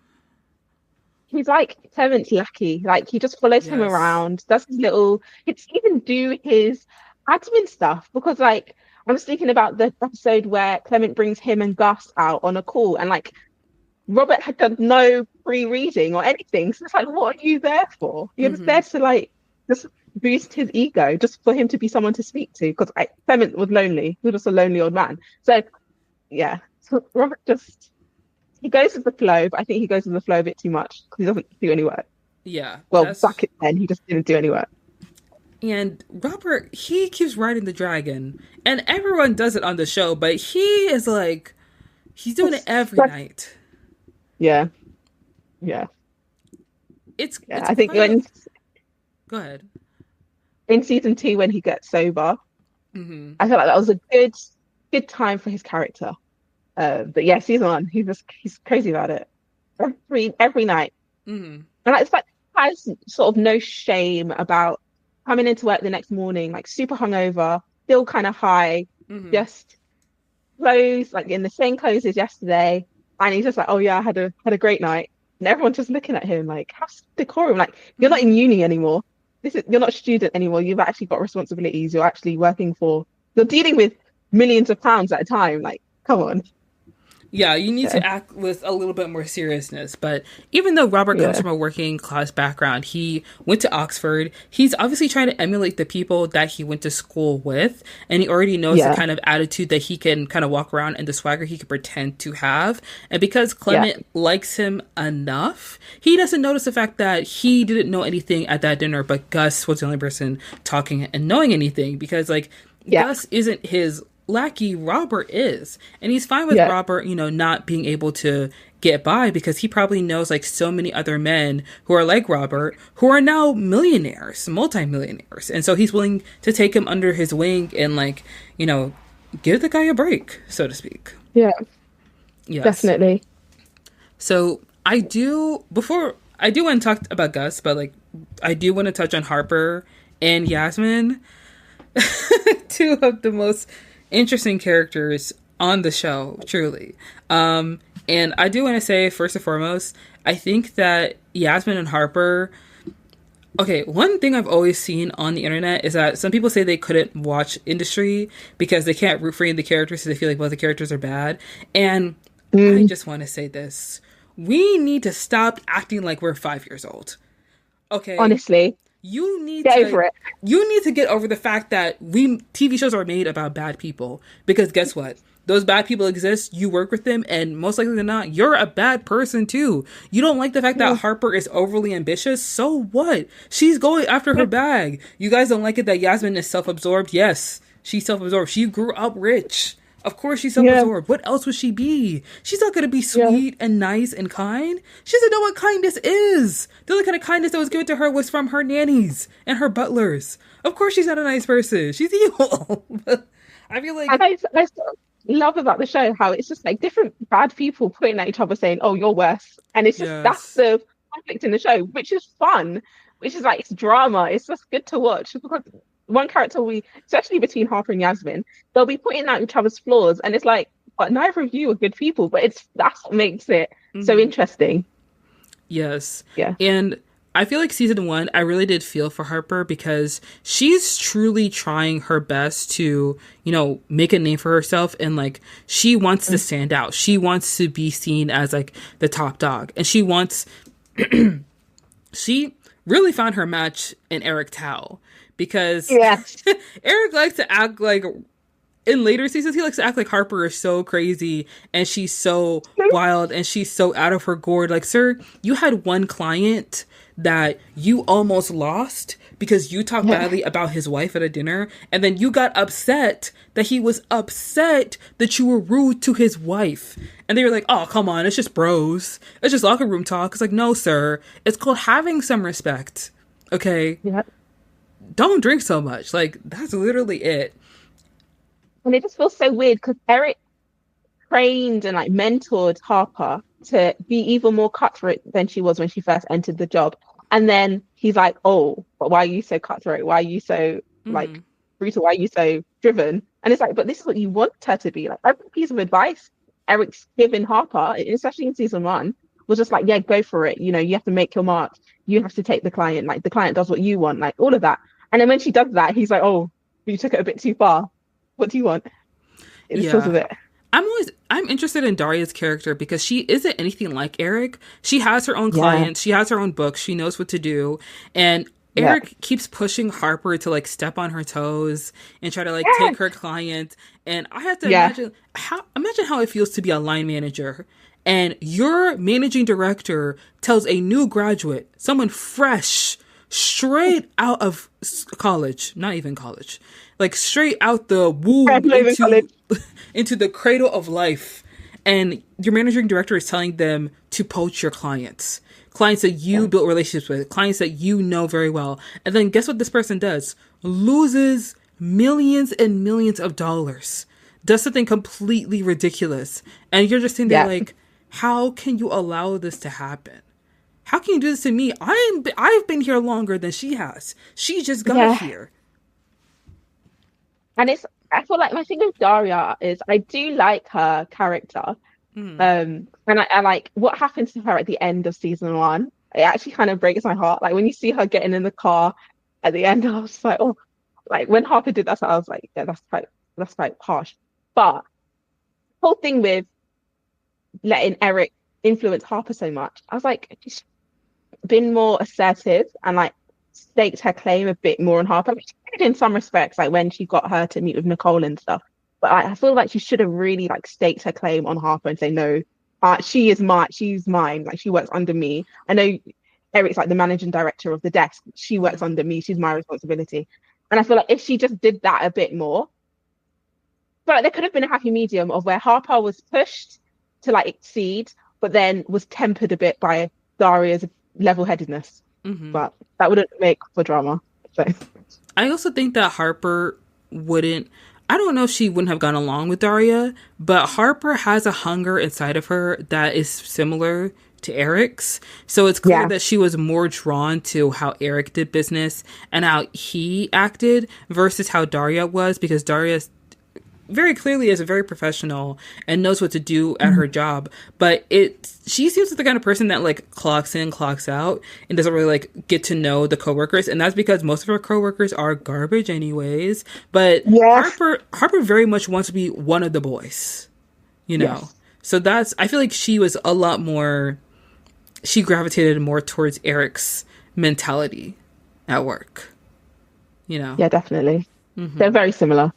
S2: He's like Clement's lackey. Like, he just follows him around, does his little, it's even do his admin stuff. Because like, I was thinking about the episode where Clement brings him and Gus out on a call and like, Robert had done no pre-reading or anything. So it's like, what are you there for? You're just there to like, just boost his ego, just for him to be someone to speak to. Because Clement was lonely. He was just a lonely old man. So yeah, so Robert just, he goes with the flow, but I think he goes with the flow a bit too much because he doesn't do any work.
S1: Yeah.
S2: Well, back then, he just didn't do any work.
S1: And Robert, he keeps riding the dragon. And everyone does it on the show, but he is like, he's doing it every night.
S2: Yeah. Yeah.
S1: It's
S2: I think when...
S1: Go ahead.
S2: In season 2, when he gets sober, I feel like that was a good time for his character. But yeah, season 1, he's crazy about it every night. And it's like, has sort of no shame about coming into work the next morning, like super hungover, still kind of high, just clothes like in the same clothes as yesterday, and he's just like, oh yeah, I had a great night, and everyone's just looking at him like, have decorum, like you're not in uni anymore. You're not a student anymore. You've actually got responsibilities. You're actually you're dealing with millions of pounds at a time. Like, come on.
S1: Yeah, you need to act with a little bit more seriousness. But even though Robert comes from a working class background, he went to Oxford. He's obviously trying to emulate the people that he went to school with. And he already knows the kind of attitude that he can kind of walk around and the swagger he can pretend to have. And because Clement likes him enough, he doesn't notice the fact that he didn't know anything at that dinner, but Gus was the only person talking and knowing anything. Because, like, Gus isn't his lackey, Robert is, and he's fine with Robert, not being able to get by because he probably knows like so many other men who are like Robert who are now millionaires, multi-millionaires, and so he's willing to take him under his wing and like give the guy a break, so to speak. Yes.
S2: Definitely.
S1: So I do want to talk about Gus, but like I do want to touch on Harper and Yasmin. Two of the most interesting characters on the show, truly. And I do want to say, first and foremost, I think that Yasmin and Harper... Okay, one thing I've always seen on the internet is that some people say they couldn't watch Industry because they can't root for any of the characters, so they feel like both the characters are bad. And I just want to say this. We need to stop acting like we're 5 years old. Okay?
S2: Honestly.
S1: You need
S2: to get over it.
S1: You need to get over the fact that TV shows are made about bad people. Because guess what? Those bad people exist. You work with them, and most likely than not, you're a bad person too. You don't like the fact that Harper is overly ambitious. So what? She's going after her bag. You guys don't like it that Yasmin is self-absorbed? Yes, she's self-absorbed. She grew up rich. Of course she's self-absorbed. What else would she be? She's not going to be sweet and nice and kind. She doesn't know what kindness is. The only kind of kindness that was given to her was from her nannies and her butlers. Of course she's not a nice person. She's evil. I feel like...
S2: I love about the show how it's just like different bad people pointing at each other saying, oh, you're worse. And it's just, that's the conflict in the show, which is fun. Which is like, it's drama. It's just good to watch because... One character especially between Harper and Yasmin, they'll be pointing out each other's flaws, and it's like, but neither of you are good people. But that's what makes it so interesting.
S1: Yes.
S2: Yeah.
S1: And I feel like season one, I really did feel for Harper because she's truly trying her best to, make a name for herself. And like, she wants to stand out. She wants to be seen as like the top dog. And she really found her match in Eric Tao because
S2: Yes.
S1: Eric likes to act like in later seasons, he likes to act like Harper is so crazy and she's so wild and she's so out of her gourd. Like, sir, you had one client that you almost lost because you talked badly about his wife at a dinner, and then you got upset that he was upset that you were rude to his wife. And they were like, oh, come on, it's just bros. It's just locker room talk. It's like, no, sir. It's called having some respect. Okay?
S2: Yeah.
S1: Don't drink so much. Like, that's literally it.
S2: And it just feels so weird because Eric trained and like mentored Harper to be even more cutthroat than she was when she first entered the job. And then he's like, oh, but why are you so cutthroat? Why are you so like brutal? Why are you so driven? And it's like, but this is what you want her to be. Like every piece of advice Eric's given Harper, especially in season one, was just like, yeah, go for it. You have to make your mark. You have to take the client. Like the client does what you want, like all of that. And then when she does that, he's like, oh, you took it a bit too far. What do you want? It's because of it.
S1: I'm interested in Daria's character because she isn't anything like Eric. She has her own clients. She has her own books. She knows what to do. And Eric keeps pushing Harper to like step on her toes and try to like take her client. And I have to imagine how it feels to be a line manager. And your managing director tells a new graduate, someone fresh, straight out of college, not even college, like straight out the womb into the cradle of life. And your managing director is telling them to poach your clients that you built relationships with, clients that you know very well. And then guess what this person does? Loses millions and millions of dollars. Does something completely ridiculous. And you're just sitting there like, how can you allow this to happen? How can you do this to me? I've been here longer than she has. She just got here.
S2: And I feel like my thing with Daria is I do like her character. And I like what happens to her at the end of season one. It actually kind of breaks my heart. Like when you see her getting in the car at the end, I was like, oh, like when Harper did that, so I was like, yeah, that's quite harsh. But the whole thing with letting Eric influence Harper so much, I was like, she's been more assertive and like staked her claim a bit more on Harper. She did in some respects, like when she got her to meet with Nicole and stuff. But I feel like she should have really like staked her claim on Harper and say, no, she's mine. Like she works under me. I know Eric's like the managing director of the desk. She works under me. She's my responsibility. And I feel like if she just did that a bit more, but there could have been a happy medium of where Harper was pushed to like exceed, but then was tempered a bit by Daria's level-headedness. But that wouldn't make for drama. So
S1: I also think that Harper wouldn't, I don't know if she wouldn't have gone along with Daria, but Harper has a hunger inside of her that is similar to Eric's. So it's clear that she was more drawn to how Eric did business and how he acted versus how Daria was, because Daria very clearly is a very professional and knows what to do at her job. But she seems like the kind of person that like clocks in, clocks out, and doesn't really like get to know the coworkers. And that's because most of her coworkers are garbage anyways. But Harper very much wants to be one of the boys, So I feel like she was a lot more, she gravitated more towards Eric's mentality at work,
S2: Yeah, definitely. They're very similar.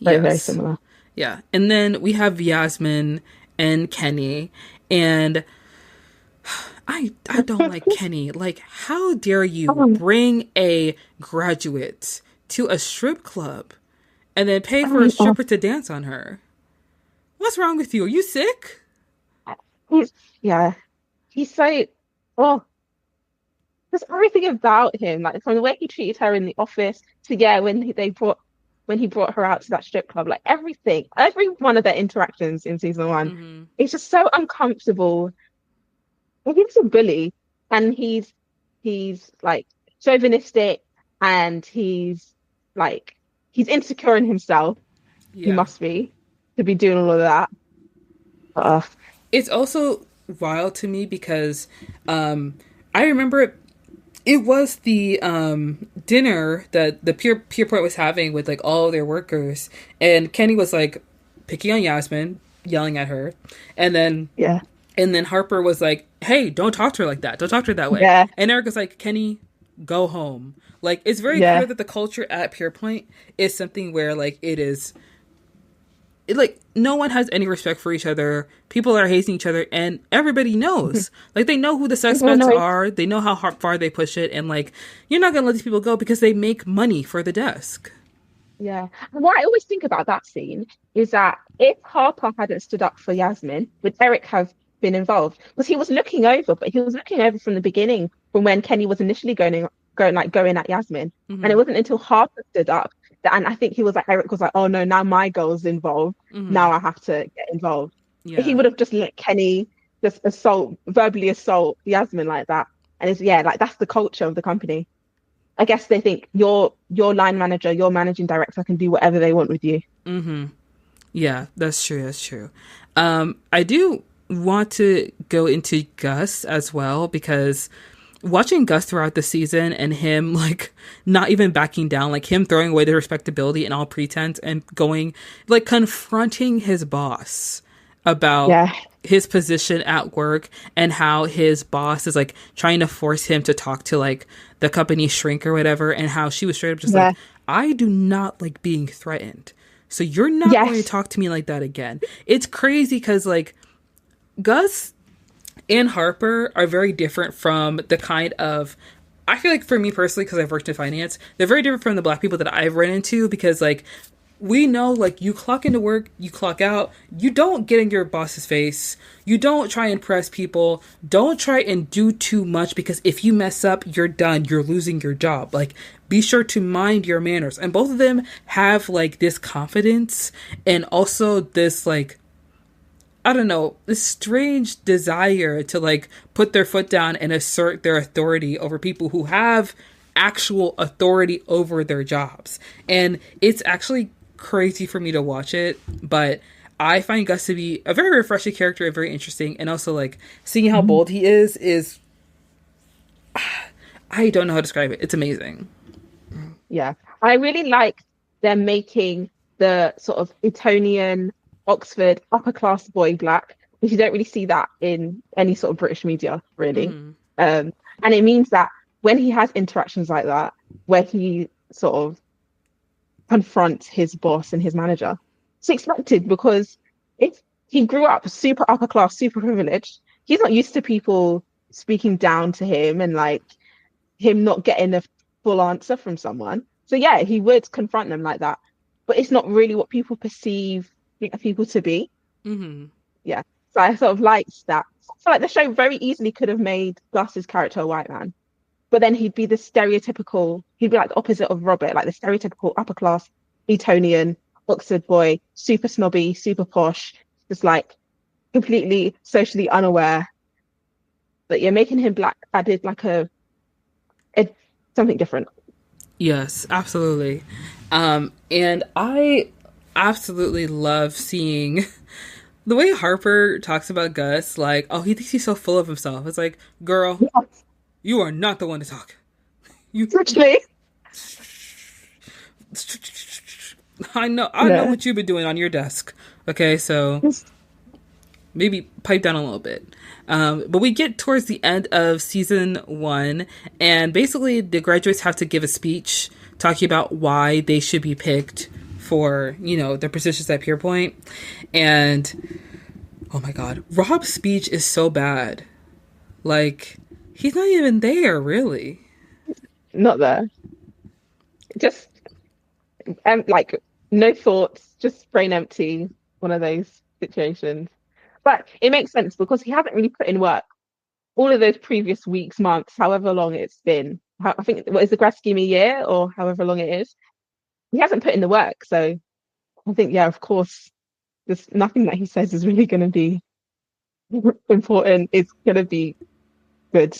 S2: Very similar.
S1: Yeah. And then we have Yasmin and Kenny. And I don't like Kenny. Like, how dare you bring a graduate to a strip club and then pay for a stripper to dance on her? What's wrong with you? Are you sick?
S2: He's so, there's everything about him. Like from the way he treated her in the office to, when he brought her out to that strip club, like every one of their interactions in season one, it's just so uncomfortable. Like, he's a bully, and he's like chauvinistic, and he's insecure in himself. He must be to be doing all of that.
S1: It's also wild to me because I remember It was the dinner that the Pierpoint was having with like all their workers, and Kenny was like picking on Yasmin, yelling at her, and then
S2: Yeah.
S1: Harper was like, "Hey, don't talk to her like that. Don't talk to her that way."
S2: Yeah.
S1: And Eric was like, "Kenny, go home." Like it's very
S2: Yeah.
S1: clear that the culture at Pierpoint is something where like like no one has any respect for each other. People are hating each other, and everybody knows. Like they know who the suspects are. They know how far they push it, and like you're not gonna let these people go because they make money for the desk.
S2: Yeah. And what I always think about that scene is that if Harper hadn't stood up for Yasmin, would Eric have been involved? Because he was looking over, but he was looking over from the beginning, from when Kenny was initially going at Yasmin. And it
S1: Mm-hmm.
S2: wasn't until Harper stood up that, and I think he was like, Eric was like, oh no, now my girl's involved.
S1: Mm-hmm.
S2: Now I have to get involved. If he
S1: Yeah.
S2: would have just let Kenny just verbally assault Yasmin like that. And it's, yeah, like that's the culture of the company. I guess they think your line manager, your managing director can do whatever they want with you.
S1: Mm-hmm. Yeah, that's true. That's true. I do want to go into Gus as well because watching Gus throughout the season and him like not even backing down, like him throwing away the respectability and all pretense and going like confronting his boss about
S2: Yeah,
S1: his position at work and how his boss is like trying to force him to talk to like the company shrink or whatever, and how she was straight up just
S2: yeah,
S1: like, I do not like being threatened, so you're not going to
S2: yes,
S1: talk to me like that again. It's crazy because like Gus and Harper are very different from the kind of, I feel like for me personally, because I've worked in finance, they're very different from the black people that I've run into because like we know like you clock into work, you clock out, you don't get in your boss's face, you don't try and press people, don't try and do too much because if you mess up, you're done, you're losing your job. Like be sure to mind your manners. And both of them have like this confidence and also this like, I don't know, this strange desire to like put their foot down and assert their authority over people who have actual authority over their jobs. And it's actually crazy for me to watch it, but I find Gus to be a very refreshing character and very interesting. And also like seeing how bold he is I don't know how to describe it. It's amazing.
S2: yeah. I really like them making the sort of Etonian Oxford upper class boy black, because you don't really see that in any sort of British media, really.
S1: Mm-hmm.
S2: And it means that when he has interactions like that, where he sort of confronts his boss and his manager, it's expected because if he grew up super upper class, super privileged, he's not used to people speaking down to him and like him not getting a full answer from someone. So yeah, he would confront them like that, but it's not really what people perceive people to be.
S1: Mm-hmm.
S2: Yeah. So I sort of liked that. I feel like the show very easily could have made Gus's character a white man, but then he'd be like the opposite of Robert, like the stereotypical upper class Etonian Oxford boy, super snobby, super posh, just like completely socially unaware. But yeah, making him black added like a something different.
S1: Yes, absolutely. And I absolutely love seeing the way Harper talks about Gus, like, oh, he thinks he's so full of himself. It's like, girl,
S2: Yes,
S1: you are not the one to talk. You,
S2: literally.
S1: I know
S2: Yeah.
S1: what you've been doing on your desk. Okay, so maybe pipe down a little bit. But we get towards the end of season 1, and basically the graduates have to give a speech talking about why they should be picked for, their positions at Pierpoint. And oh my god, Rob's speech is so bad. Like, he's not even there, really.
S2: Not there. Just like no thoughts, just brain empty, one of those situations. But it makes sense because he hasn't really put in work all of those previous weeks, months, however long it's been. I think what is the grad scheme a year or however long it is. He hasn't put in the work, so I think yeah, of course, there's nothing that he says is really going to be important. It's going to be good.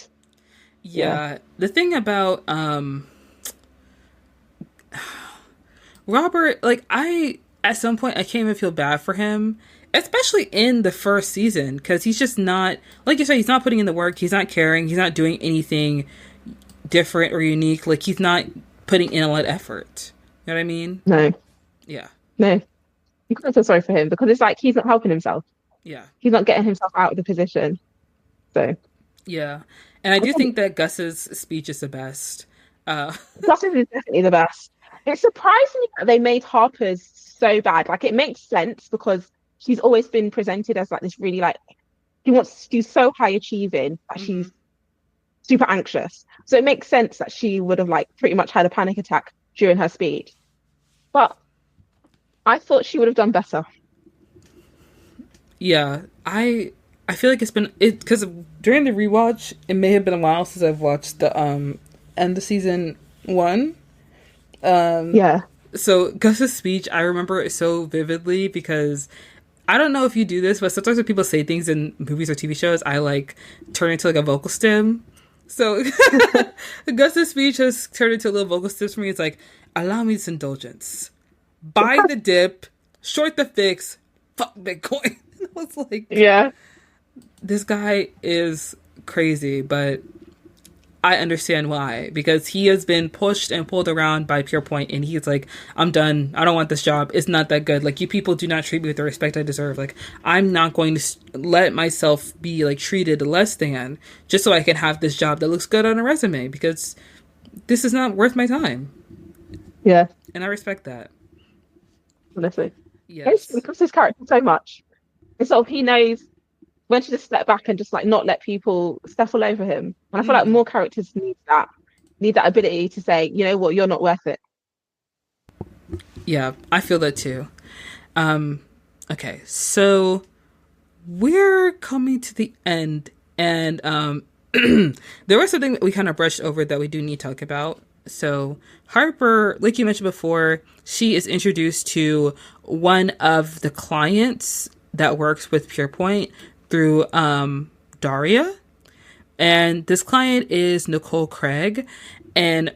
S2: Yeah,
S1: Yeah. The thing about Robert, like I at some point I can't even feel bad for him, especially in the first season, because he's just not, like you said, he's not putting in the work, he's not caring, he's not doing anything different or unique. Like he's not putting in a lot of effort. You know what I mean?
S2: No,
S1: Yeah.
S2: no. You can't feel sorry for him because it's like he's not helping himself.
S1: Yeah.
S2: He's not getting himself out of the position. So
S1: Yeah. And I
S2: I
S1: do
S2: think
S1: think that Gus's speech is the best. Uh
S2: Justice is definitely the best. It's surprising that they made Harper's so bad. Like it makes sense because she's always been presented as like this really like she's so high achieving that
S1: mhm.
S2: she's super anxious. So it makes sense that she would have like pretty much had a panic attack during her speech. But I thought she would have done better.
S1: Yeah. I feel like it's been it because during the rewatch, it may have been a while since I've watched the end of season one. Um
S2: Yeah.
S1: so Gus's speech, I remember it so vividly because I don't know if you do this, but sometimes when people say things in movies or TV shows, I like turn into like a vocal stem. So Gus's speech has turned into a little vocal stems for me. It's like, allow me this indulgence. Buy the dip, short the fix, fuck Bitcoin. I was like,
S2: Yeah.
S1: this guy is crazy, but I understand why because he has been pushed and pulled around by Pierpoint, and he's like, "I'm done. I don't want this job. It's not that good. Like you people do not treat me with the respect I deserve. Like I'm not going to let myself be like treated less than just so I can have this job that looks good on a resume because this is not worth my time."
S2: Yeah.
S1: And I respect that.
S2: Honestly. Basically,
S1: Yes.
S2: because his character so much. And sort of he knows when to just step back and just like not let people step all over him. And I feel like
S1: Mm.
S2: more characters need that ability to say, you know what, you're not worth it.
S1: Yeah, I feel that too. Um, okay, so we're coming to the end, and there was something that we kind of brushed over that we do need to talk about. So Harper, like you mentioned before, she is introduced to one of the clients that works with Purepoint through Daria, and this client is Nicole Craig, and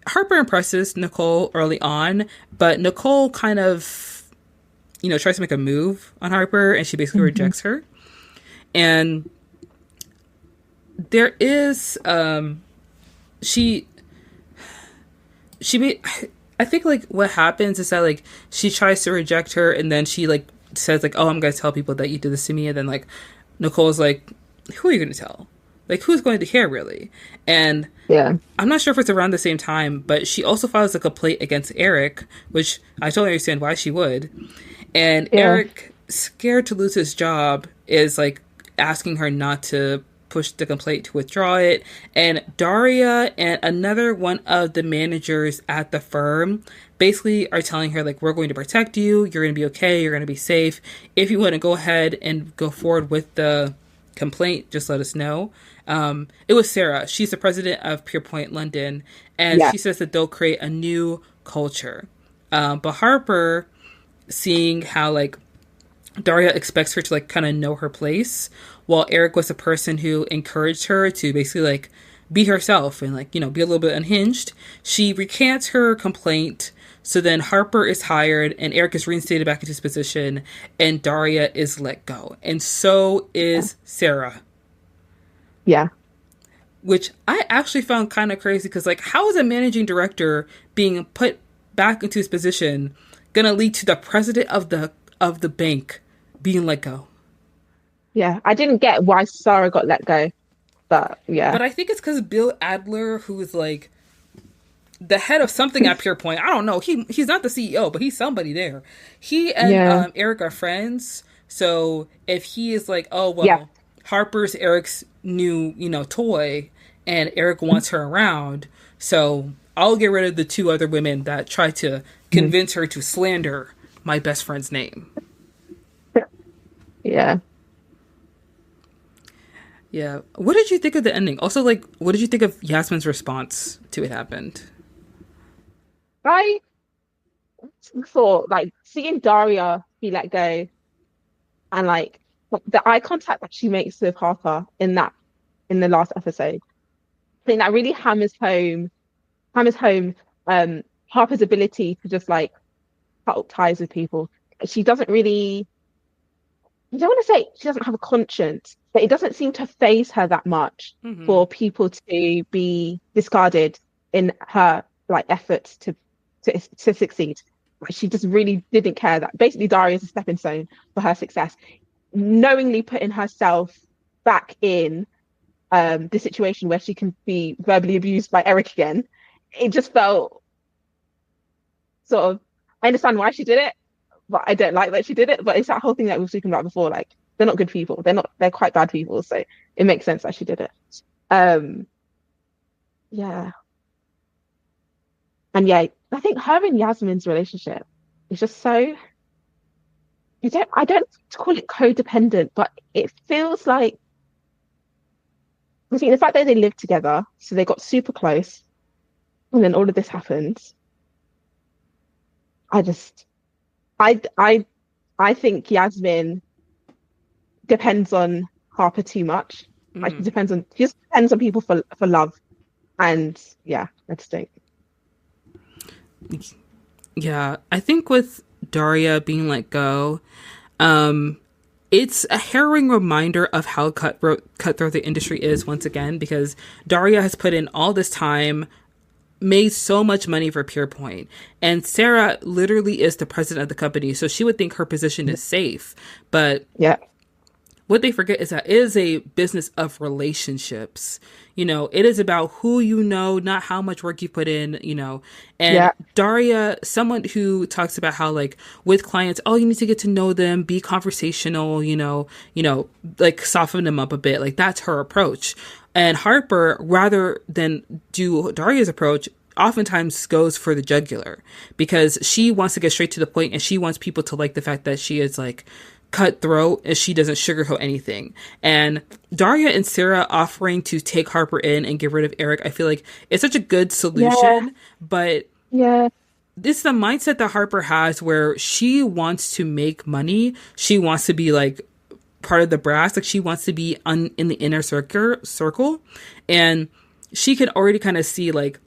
S1: Harper impresses Nicole early on, but Nicole kind of tries to make a move on Harper, and she basically
S2: Mm-hmm.
S1: rejects her. And there is she she made I think like what happens is that like she tries to reject her, and then she like says like, oh, I'm gonna tell people that you did this to me, and then like Nicole's like, who are you gonna tell? Like who's going to care really? And
S2: Yeah.
S1: I'm not sure if it's around the same time, but she also files a complaint against Eric, which I totally understand why she would. And
S2: Yeah.
S1: Eric, scared to lose his job, is like asking her not to push the complaint to withdraw it. And Daria and another one of the managers at the firm basically are telling her, like, we're going to protect you. You're going to be okay. You're going to be safe. If you want to go ahead and go forward with the complaint, just let us know. It was Sarah. She's the president of Pierpoint London. And
S2: Yeah.
S1: she says that they'll create a new culture. But Harper, seeing how like Daria expects her to like kind of know her place, while Eric was a person who encouraged her to basically like be herself and like be a little bit unhinged. She recants her complaint. So then Harper is hired and Eric is reinstated back into his position and Daria is let go. And so is Sarah,
S2: Yeah.
S1: which I actually found kind of crazy because like how is a managing director being put back into his position going to lead to the president of the bank being let go?
S2: Yeah. I didn't get why Sarah got let go, but yeah.
S1: But I think it's because Bill Adler, who is like the head of something at Pure Point, I don't know. He's not the CEO, but he's somebody there. He and
S2: Yeah.
S1: Eric are friends. So if he is like, oh
S2: Yeah.
S1: well, Harper's Eric's new toy, and Eric wants her around, so I'll get rid of the two other women that try to
S2: Mhm.
S1: convince her to slander my best friend's name.
S2: Yeah.
S1: Yeah. What did you think of the ending? Also, like, what did you think of Yasmin's response to what happened?
S2: I thought like seeing Daria be let go and like the eye contact that she makes with Harper in the last episode. I think that really hammers home Harper's ability to just like cut up ties with people. She doesn't really I don't want to say she doesn't have a conscience, but it doesn't seem to phase her that much
S1: Mm-hmm.
S2: for people to be discarded in her like efforts to succeed. Like she just really didn't care that basically Daria is a stepping stone for her success, knowingly putting herself back in the situation where she can be verbally abused by Eric again. It just felt sort of, I understand why she did it, but I don't like that she did it. But it's that whole thing that we were speaking about before. Like they're not good people. They're quite bad people. So it makes sense that she did it. Um, yeah. And yeah, I think her and Yasmin's relationship is just so I don't to call it codependent, but it feels like I think the fact that they lived together, so they got super close, and then all of this happens. I just I I I think Yasmin depends on Harper too much. Like
S1: Mm-hmm.
S2: she just depends on people for love. And yeah, I just don't.
S1: Yeah, I think with Daria being let go, um, it's a harrowing reminder of how cutthroat the industry is once again, because Daria has put in all this time, made so much money for Pierpoint, and Sarah literally is the president of the company, so she would think her position is safe. But
S2: Yeah,
S1: what they forget is that it is a business of relationships. It is about who you know, not how much work you put in. And
S2: yeah,
S1: Daria, someone who talks about how, like, with clients, oh, you need to get to know them, be conversational, like soften them up a bit. Like, that's her approach. And Harper, rather than do Daria's approach, oftentimes goes for the jugular because she wants to get straight to the point and she wants people to like the fact that she is like cutthroat and she doesn't sugarcoat anything. And Daria and Sarah offering to take Harper in and get rid of Eric, I feel like it's such a good
S2: yeah,
S1: solution, but
S2: yeah.
S1: it's the mindset that Harper has where she wants to make money. She wants to be like part of the brass, like she wants to be in the inner circle, and she can already kind of see like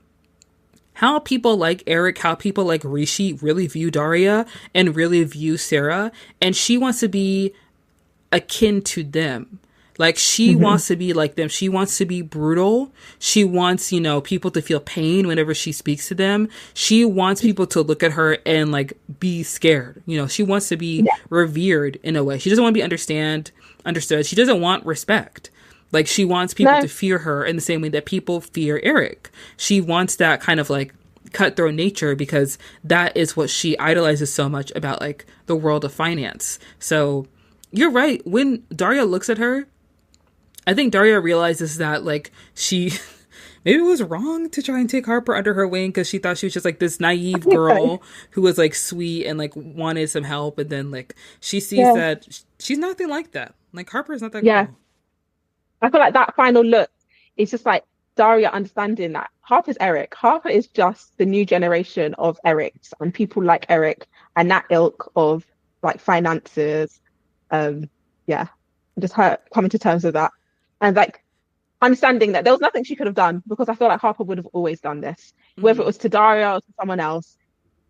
S1: how people like Eric, how people like Rishi really view Daria and really view Sarah. And she wants to be akin to them. Like she
S2: Hmm.
S1: wants to be like them. She wants to be brutal. She wants, people to feel pain whenever she speaks to them. She wants people to look at her and like be scared. She wants to be
S2: Yeah,
S1: revered in a way. She doesn't want to be understood. She doesn't want respect. Like she wants people
S2: no,
S1: to fear her in the same way that people fear Eric. She wants that kind of like cutthroat nature because that is what she idolizes so much about like the world of finance. So you're right. When Daria looks at her, I think Daria realizes that like she maybe it was wrong to try and take Harper under her wing because she thought she was just like this
S2: I
S1: naive
S2: think so.
S1: girl who was like sweet and like wanted some help, and then like she sees
S2: Yeah,
S1: that she's nothing like that. Like Harper is not that
S2: yeah.
S1: girl.
S2: I feel like that final look is just like Daria understanding that Harper's Eric. Harper is just the new generation of Erics and people like Eric and that ilk of like finances. Um, yeah, just her coming to terms with that and like understanding that there was nothing she could have done because I feel like Harper would have always done this, whether it
S1: Hmm.
S2: was to Daria or to someone else.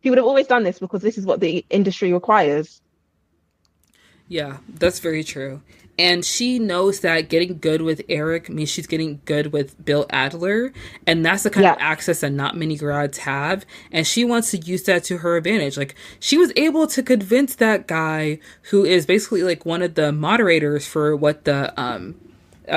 S2: He would have always done this because this is what the industry requires.
S1: Yeah, that's very true. And she knows that getting good with Eric means she's getting good with Bill Adler. And that's the kind of
S2: Yeah.
S1: access that not many grads have. And she wants to use that to her advantage. Like, she was able to convince that guy who is basically like one of the moderators for what the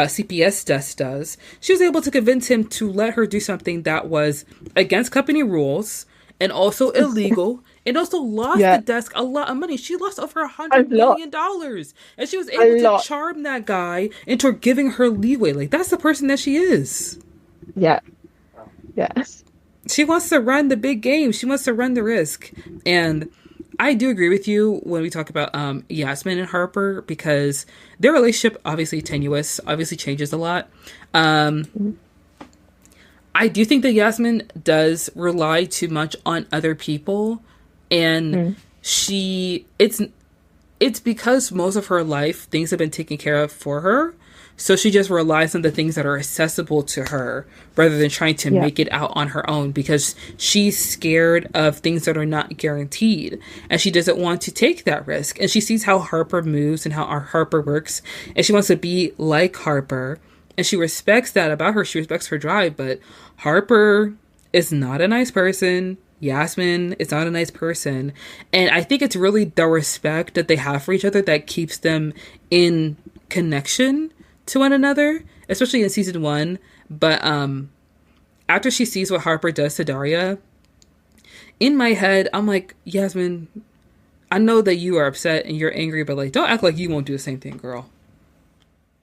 S1: CPS desk does. She was able to convince him to let her do something that was against company rules and also illegal, and also lost the
S2: Yeah.
S1: desk a lot of money. She lost over a
S2: A
S1: hundred
S2: lot.
S1: million dollars, and she was
S2: A
S1: able to
S2: lot.
S1: charm that guy into giving her leeway. Like that's the person that she is.
S2: Yeah. Yes.
S1: She wants to run the big game. She wants to run the risk, and I do agree with you when we talk about Yasmin and Harper because their relationship obviously tenuous, obviously changes a lot. Um, I do think that Yasmin does rely too much on other people, and
S2: Mm.
S1: she it's it's because most of her life things have been taken care of for her. So she just relies on the things that are accessible to her rather than trying to
S2: Yeah.
S1: make it out on her own because she's scared of things that are not guaranteed and she doesn't want to take that risk. And she sees how Harper moves and how our Harper works and she wants to be like Harper and she respects that about her. She respects her drive, but Harper is not a nice person. Yasmin is not a nice person. And I think it's really the respect that they have for each other that keeps them in connection to one another, especially in season one. But after she sees what Harper does to Daria, in my head, I'm like, Yasmin, I know that you are upset and you're angry, but like, don't act like you won't do the same thing, girl.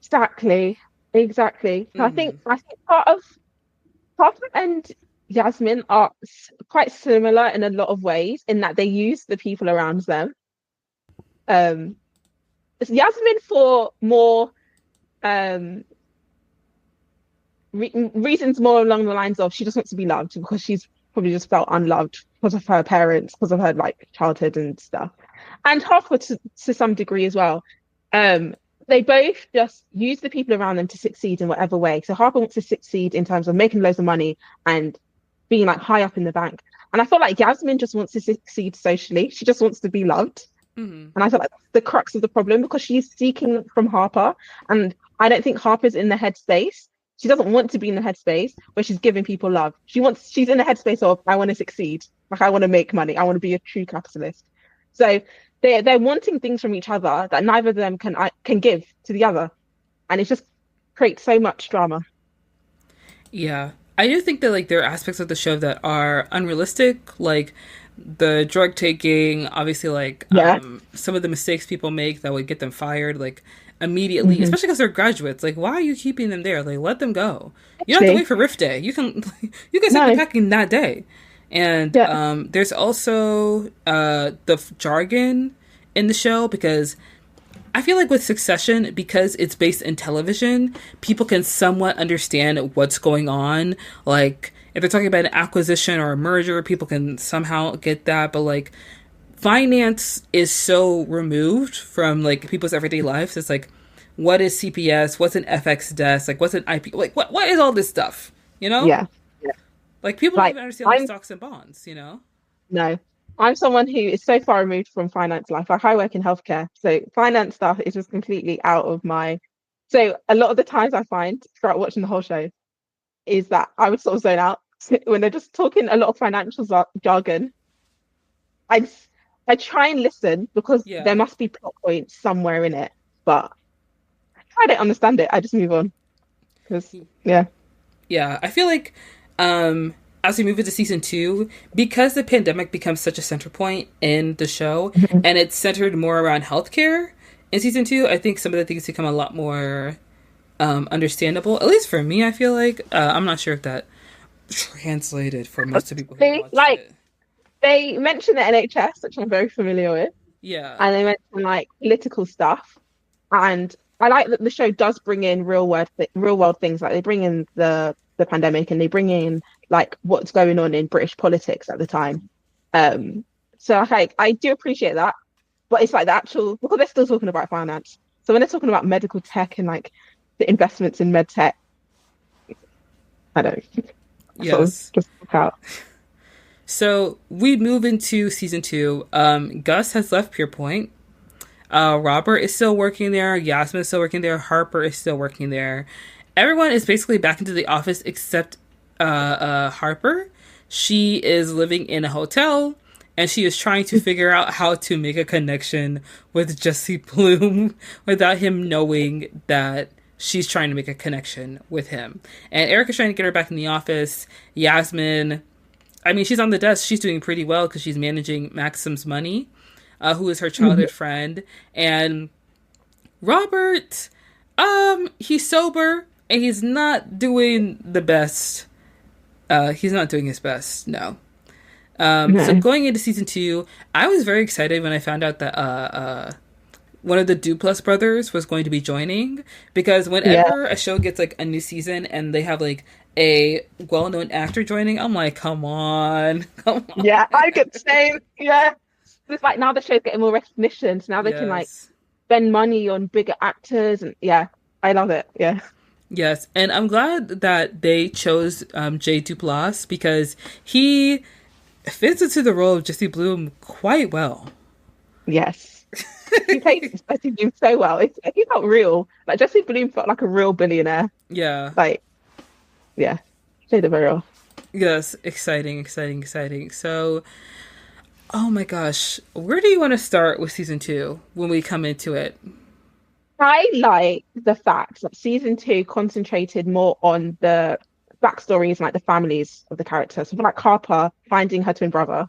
S2: Exactly. Exactly. So
S1: Mm-hmm.
S2: I think part of Papa and Yasmin are quite similar in a lot of ways in that they use the people around them. Um, it's Yasmin for more um reasons more along the lines of she just wants to be loved because she's probably just felt unloved because of her parents, because of her like childhood and stuff. And Harper to some degree as well. Um, they both just use the people around them to succeed in whatever way. So Harper wants to succeed in terms of making loads of money and being like high up in the bank. And I feel like Yasmin just wants to succeed socially. She just wants to be loved.
S1: Mm-hmm.
S2: And I feel like that's the crux of the problem because she's seeking from Harper. And I don't think Harper's in the headspace. She doesn't want to be in the headspace where she's giving people love. She's in the headspace of, I want to succeed. Like, I want to make money. I want to be a true capitalist. So they're wanting things from each other that neither of them can give to the other. And it just creates so much drama.
S1: Yeah. I do think that like there are aspects of the show that are unrealistic, like the drug taking, obviously like
S2: Yeah.
S1: some of the mistakes people make that would get them fired like immediately,
S2: Hmm.
S1: especially because they're graduates. Like why are you keeping them there? Like let them go. You don't have to wait
S2: Actually,
S1: for Rift Day. You can send the
S2: no.
S1: packing that day. And
S2: Yeah.
S1: there's also the jargon in the show because I feel like with Succession, because it's based in television, people can somewhat understand what's going on. Like, if they're talking about an acquisition or a merger, people can somehow get that. But, like, finance is so removed from, like, people's everyday lives. It's like, what is CPS? What's an FX desk? Like, what's an IP? Like, what is all this stuff? You know?
S2: Yeah.
S1: Like, people don't
S2: Like,
S1: even understand, like,
S2: I'm
S1: stocks and bonds, you know?
S2: no, I'm someone who is so far removed from finance life. Like I work in healthcare, so finance stuff is just completely out of my. So a lot of the times I find throughout watching the whole show is that I would sort of zone out when they're just talking a lot of financial jargon. I I try and listen because there
S1: Yeah.
S2: must be plot points somewhere in it, but I don't understand it. I just move on because yeah,
S1: Yeah, I feel like as we move into season two, because the pandemic becomes such a center point in the show and it's centered more around healthcare in season two, I think some of the things become a lot more understandable. At least for me, I feel like. I'm not sure if that translated for most of the people who
S2: they
S1: watched
S2: like
S1: it.
S2: they mention the NHS, which I'm very familiar with,
S1: Yeah.
S2: and they mention like political stuff. And I like that the show does bring in real world things. Like they bring in the pandemic and they bring in like what's going on in British politics at the time. Um, so I do appreciate that, but it's like the actual because they're still talking about finance. So when they're talking about medical tech and like the investments in med tech, I don't sort of
S1: Yes.
S2: just look out.
S1: So we move into season two. Gus has left Pierpoint. Robert is still working there. Yasmin is still working there. Harper is still working there. Everyone is basically back into the office except Harper. She is living in a hotel and she is trying to figure out how to make a connection with Jesse Bloom without him knowing that she's trying to make a connection with him. And Erica's trying to get her back in the office. Yasmin, I mean, she's on the desk. She's doing pretty well because she's managing Maxim's money, who is her childhood friend. And Robert, he's sober and he's not doing the best. He's not doing his best, no. So
S2: No.
S1: going into season two, I was very excited when I found out that one of the Duplass brothers was going to be joining because
S2: Yeah.
S1: whenever a show gets like a new season and they have like a well-known actor joining, I'm like, come on, come on.
S2: Yeah. I get the same. Yeah. It's like now the show's getting more recognition, so now they can like
S1: Yes.
S2: spend money on bigger actors, and yeah, I love it. Yeah.
S1: Yes, and I'm glad that they chose Jay Duplass because he fits into the role of Jesse Bloom quite well.
S2: Yes. He played Jesse Bloom so well. He felt real. Like Jesse Bloom felt like a real billionaire.
S1: Yeah.
S2: Like, yeah, played it very well.
S1: Yes, exciting, exciting, exciting. So, oh my gosh, where do you want to start with season two when we come into it?
S2: I like the fact that season two concentrated more on the backstories and like the families of the characters. So for like Harper finding her twin brother,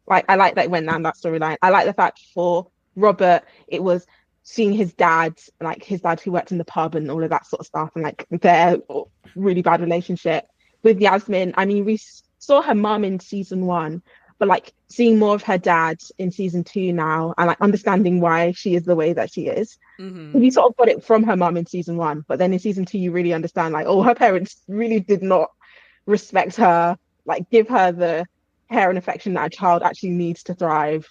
S2: like I like that it went down that storyline. I like the fact for Robert, it was seeing his dad, like his dad who worked in the pub and all of that sort of stuff, and like their really bad relationship. With Yasmin, I mean, saw her mum in season one, but like seeing more of her dad in season two now, and like understanding why she is the way that she is.
S1: Mm-hmm.
S2: You sort of got it from her mum in season one, but then in season two, you really understand like, oh, her parents really did not respect her, like give her the care and affection that a child actually needs to thrive.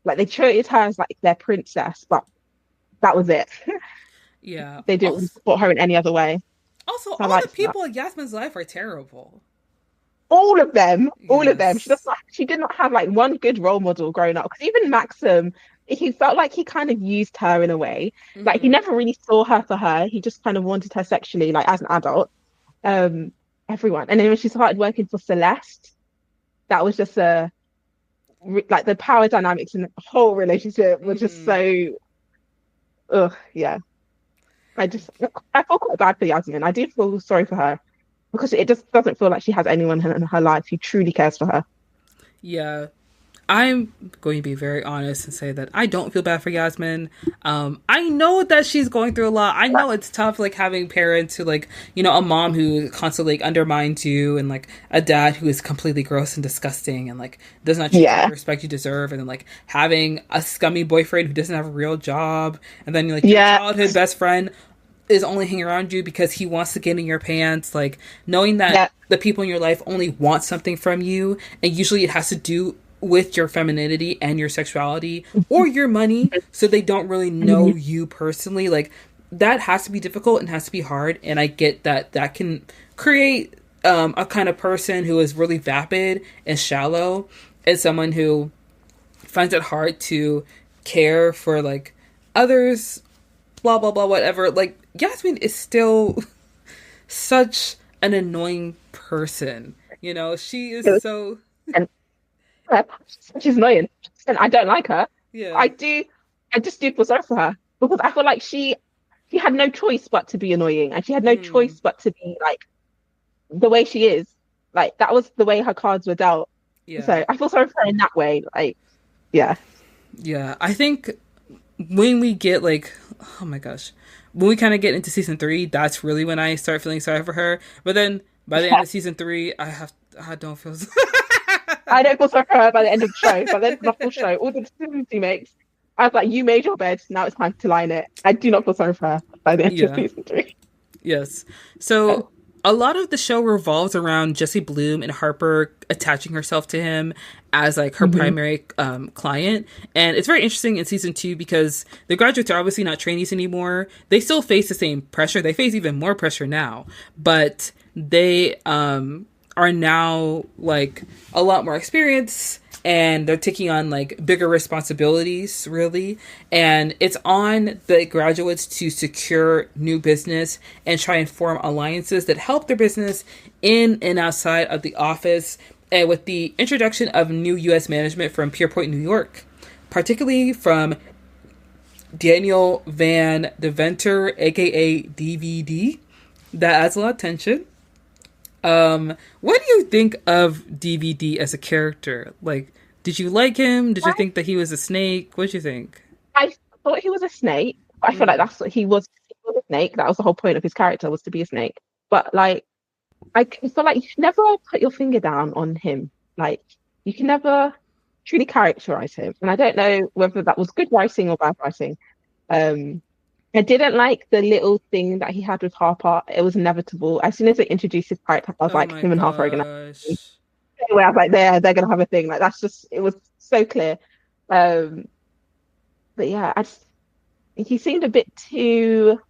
S2: Like they treated her as like their princess, but that was it.
S1: Yeah.
S2: They didn't really
S1: Also,
S2: support her in any other way.
S1: also,
S2: So I
S1: all the
S2: liked that.
S1: people in Yasmin's life are terrible.
S2: All of them.
S1: Yes.
S2: She did not have like one good role model growing up. Because even Maxim, he felt like he kind of used her in a way. Like he
S1: Mm-hmm.
S2: never really saw her for her. He just kind of wanted her sexually, like as an adult. Um, everyone. And then when she started working for Celeste, that was just like the power dynamics in the whole relationship were just
S1: Mm-hmm.
S2: so yeah. I feel quite bad for Yasmin. I do feel sorry for her because it just doesn't feel like she has anyone in her life who truly cares for her.
S1: Yeah. I'm going to be very honest and say that I don't feel bad for Yasmin. I know that she's going through a lot. I know it's tough, like having parents who, like, a mom who constantly like undermines you, and like a dad who is completely gross and disgusting, and like does not treat you with
S2: Yeah.
S1: the respect you deserve, and then like having a scummy boyfriend who doesn't have a real job, and then like your
S2: Yeah.
S1: childhood best friend is only hanging around you because he wants to get in your pants. Like knowing that
S2: Yeah.
S1: the people in your life only want something from you, and usually it has to do with your femininity and your sexuality or your money, so they don't really know
S2: Mhm.
S1: you personally. Like that has to be difficult and has to be hard, and I get that that can create a kind of person who is really vapid and shallow, and someone who finds it hard to care for like others, blah blah blah, whatever. Like Yasmin is still such an annoying person. She is so
S2: And yeah, she's annoying. And I don't like her.
S1: yeah.
S2: I do I just do feel sorry for her because I feel like she had no choice but to be annoying and she had no
S1: Mm,
S2: choice but to be like the way she is. Like that was the way her cards were dealt.
S1: yeah.
S2: So I feel sorry for her in that way. Like, yeah.
S1: Yeah. I think when we get like, oh my gosh, when we kind of get into season three, that's really when I start feeling sorry for her. But then by the end
S2: Yeah.
S1: of season three, I don't feel.
S2: I don't feel sorry for her by the end of the show. By the end of the whole show, all the decisions she makes, I was like, you made your bed, now it's time to lie in it. I do not feel sorry for her by the end of
S1: Yeah.
S2: season three.
S1: Yes.
S2: Uh,
S1: So a lot of the show revolves around Jesse Bloom and Harper attaching herself to him as like her
S2: mhm.
S1: primary client. And it's very interesting in season two because the graduates are obviously not trainees anymore. They still face the same pressure. They face even more pressure now, but they are now like a lot more experienced, and they're taking on like bigger responsibilities really, and it's on the graduates to secure new business and try and form alliances that help their business in and outside of the office. And with the introduction of new US management from Pierpoint New York, particularly from Daniel Van Deventer, aka DVD, that adds a lot of tension. What do you think of DVD as a character? Like, did you like him? Did you think that he was a snake? What did you think?
S2: I thought he was a snake. I feel like
S1: Mm,
S2: that's what he was. He was a snake. That was the whole point of his character was to be a snake. But like, feel like you should never put your finger down on him. Like, you can never truly characterize him. And I don't know whether that was good writing or bad writing. Um, I didn't like the little thing that he had with Harper. It was inevitable. As soon as they introduced his character, I was
S1: oh
S2: like,
S1: my
S2: him and Harper are gonna.
S1: gosh.
S2: Anyway, I was like, they're gonna have a thing. Like that's just. It was so clear. Um, but yeah, he seemed a bit too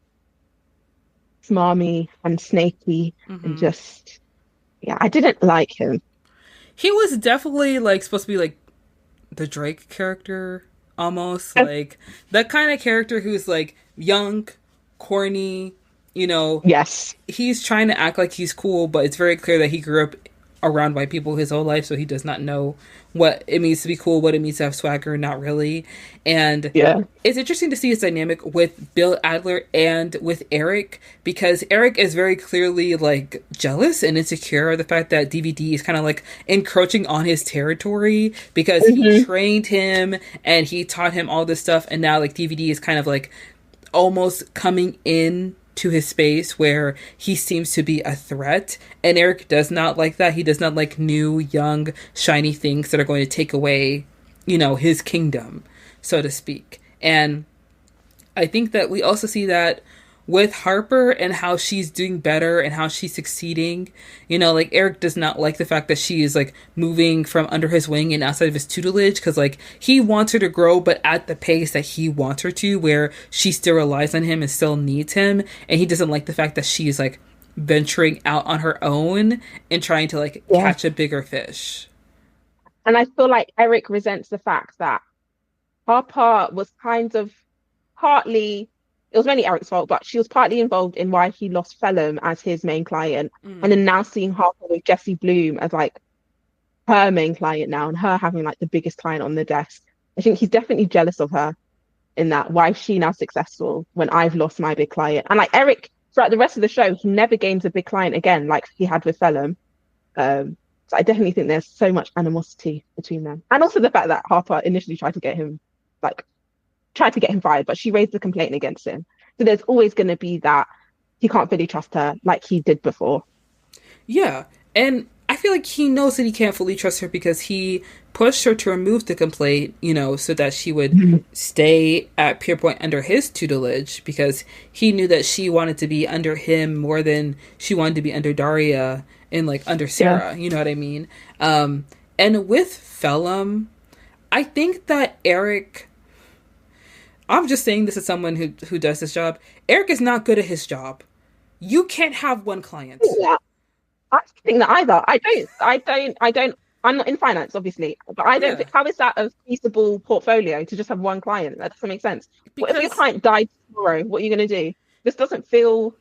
S2: smarmy and snaky and
S1: Hmm.
S2: just yeah, I didn't like him.
S1: He was definitely like supposed to be like the Drake character, almost like that kind of character who's like young, corny, you know,
S2: Yes.
S1: he's trying to act like he's cool, but it's very clear that he grew up around white people his whole life, so he does not know what it means to be cool, what it means to have swagger, not really. And
S2: Yeah.
S1: it's interesting to see his dynamic with Bill Adler and with Eric because Eric is very clearly like jealous and insecure of the fact that DVD is kind of like encroaching on his territory because he
S2: Hmm.
S1: trained him and he taught him all this stuff, and now like DVD is kind of like almost coming in to his space where he seems to be a threat. And Eric does not like that. He does not like new, young, shiny things that are going to take away, his kingdom, so to speak. And I think that we also see that with Harper and how she's doing better and how she's succeeding. Like Eric does not like the fact that she is like moving from under his wing and outside of his tutelage because like he wants her to grow, but at the pace that he wants her to, where she still relies on him and still needs him. And he doesn't like the fact that she's like venturing out on her own and trying to like
S2: Yeah.
S1: catch a bigger fish.
S2: And I feel like Eric resents the fact that Harper was kind of partly, it was mainly Eric's fault, but she was partly involved in why he lost Phelan as his main client. And
S1: Mm.
S2: then now seeing Harper with Jesse Bloom as like her main client now and her having like the biggest client on the desk. I think he's definitely jealous of her in that. Why is she now successful when I've lost my big client? And like Eric, throughout the rest of the show, he never gains a big client again, like he had with Phelan. So I definitely think there's so much animosity between them. And also the fact that Harper initially like tried to get him fired, but she raised a complaint against him. So there's always going to be that he can't fully trust her like he did before.
S1: Yeah. And I feel like he knows that he can't fully trust her because he pushed her to remove the complaint, so that she would
S2: Mhm.
S1: stay at Pierpoint under his tutelage because he knew that she wanted to be under him more than she wanted to be under Daria and like under
S2: Yeah.
S1: Sarah. You know what I mean? And with Phelan, I think that Eric. I'm just saying this as someone who does this job. Eric is not good at his job. You can't have one client.
S2: Yeah. I don't think that either. I'm not in finance, obviously, but I don't
S1: Yeah,
S2: think, how is that a feasible portfolio to just have one client? That doesn't make sense. What if your
S1: because
S2: client died tomorrow? What are you going to do? This doesn't feel,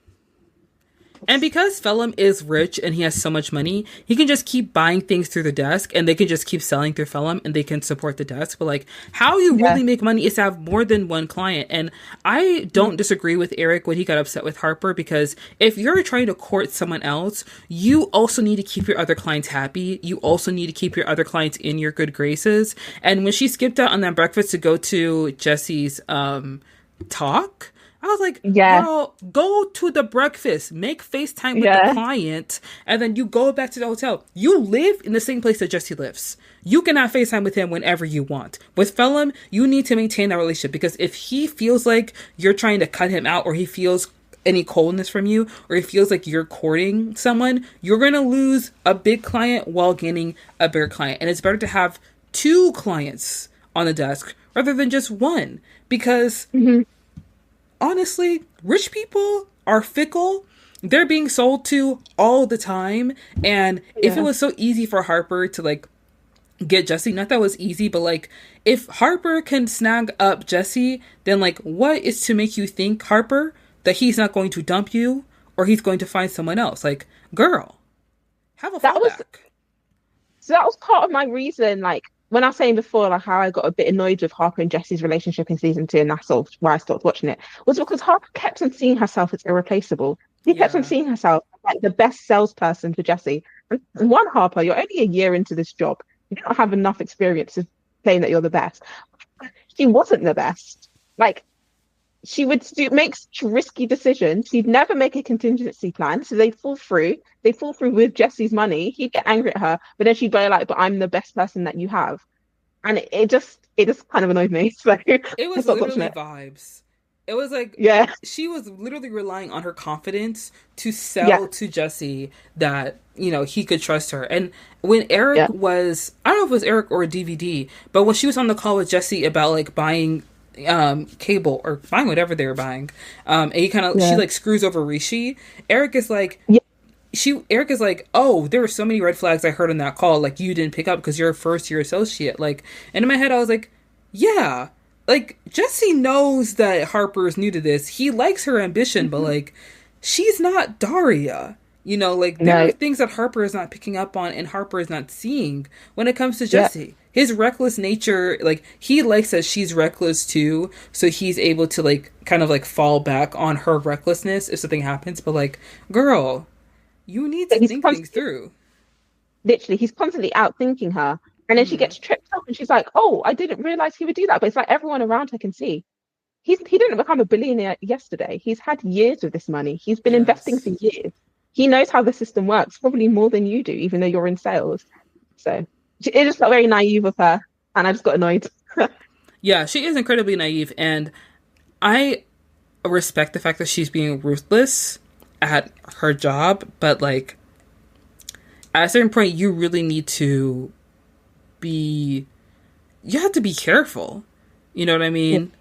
S1: And because Phelan is rich and he has so much money, he can just keep buying things through the desk and they can just keep selling through Phelan and they can support the desk. But like how you
S2: yeah.
S1: really make money is to have more than one client. And I don't disagree with Eric when he got upset with Harper because if you're trying to court someone else, you also need to keep your other clients happy. You also need to keep your other clients in your good graces. And when she skipped out on that breakfast to go to Jesse's talk, I was like,
S2: Yeah.
S1: girl, go to the breakfast, make FaceTime with the
S2: Yeah.
S1: client, and then you go back to the hotel. You live in the same place that Jesse lives. You cannot FaceTime with him whenever you want. With Phelan, you need to maintain that relationship because if he feels like you're trying to cut him out or he feels any coldness from you or he feels like you're courting someone, you're going to lose a big client while gaining a bigger client. And it's better to have two clients on the desk rather than just one because
S2: Hmm.
S1: honestly, rich people are fickle. They're being sold to all the time. And if it
S2: Yeah.
S1: was so easy for Harper to like get Jesse, not that it was easy, but like if Harper can snag up Jesse, then like what is to make you think, Harper, that he's not going to dump you or he's going to find someone else? Like, girl, have a
S2: That was
S1: fallback.
S2: So that was part of my reason, like when I was saying before, like how I got a bit annoyed with Harper and Jesse's relationship in season two, and that's sort of why I stopped watching it, was because Harper kept on seeing herself as irreplaceable. She kept on
S1: Yeah.
S2: seeing herself as like the best salesperson for Jesse. And one, Harper, you're only a year into this job. You don't have enough experience to claim that you're the best. She wasn't the best. Like she would make such risky decisions. She'd never make a contingency plan, so they'd fall through. They fall through with Jesse's money. He'd get angry at her, but then she'd go like, "But I'm the best person that you have," and it just kind of annoyed me. So I
S1: It was
S2: stopped watching
S1: literally
S2: it.
S1: vibes. It was like
S2: Yeah,
S1: she was literally relying on her confidence to
S2: yeah,
S1: sell to Jesse that, he could trust her. And when Eric
S2: yeah,
S1: was, I don't know if it was Eric or DVD, but when she was on the call with Jesse about like buying cable or buying whatever they were buying, and she
S2: yeah,
S1: like screws over Rishi, Eric is like,
S2: yeah.
S1: Eric is like, oh, there were so many red flags I heard on that call, like you didn't pick up because you're a first year associate. Like, and in my head, I was like, yeah, like Jesse knows that Harper is new to this. He likes her ambition, but
S2: Mhm.
S1: like, she's not Daria. Like there are
S2: No,
S1: things that Harper is not picking up on and Harper is not seeing when it comes to
S2: yeah.
S1: Jesse. His reckless nature, like he likes that she's reckless too, so he's able to like kind of like fall back on her recklessness if something happens. But like, girl, you need to
S2: But
S1: think things through.
S2: he's constantly outthinking her. And then she
S1: Mm-hmm.
S2: gets tripped up and she's like, oh, I didn't realize he would do that. But it's like everyone around her can see. He didn't become a billionaire yesterday. He's had years of this money. He's been investing for
S1: Yes.
S2: years. He knows how the system works, probably more than you do, even though you're in sales. So it just felt very naive of her. And I just got annoyed.
S1: Yeah, she is incredibly naive, and I respect the fact that she's being ruthless at her job, but like at a certain point, you really need to be. You have to be careful. You know what I
S2: Yeah,
S1: mean?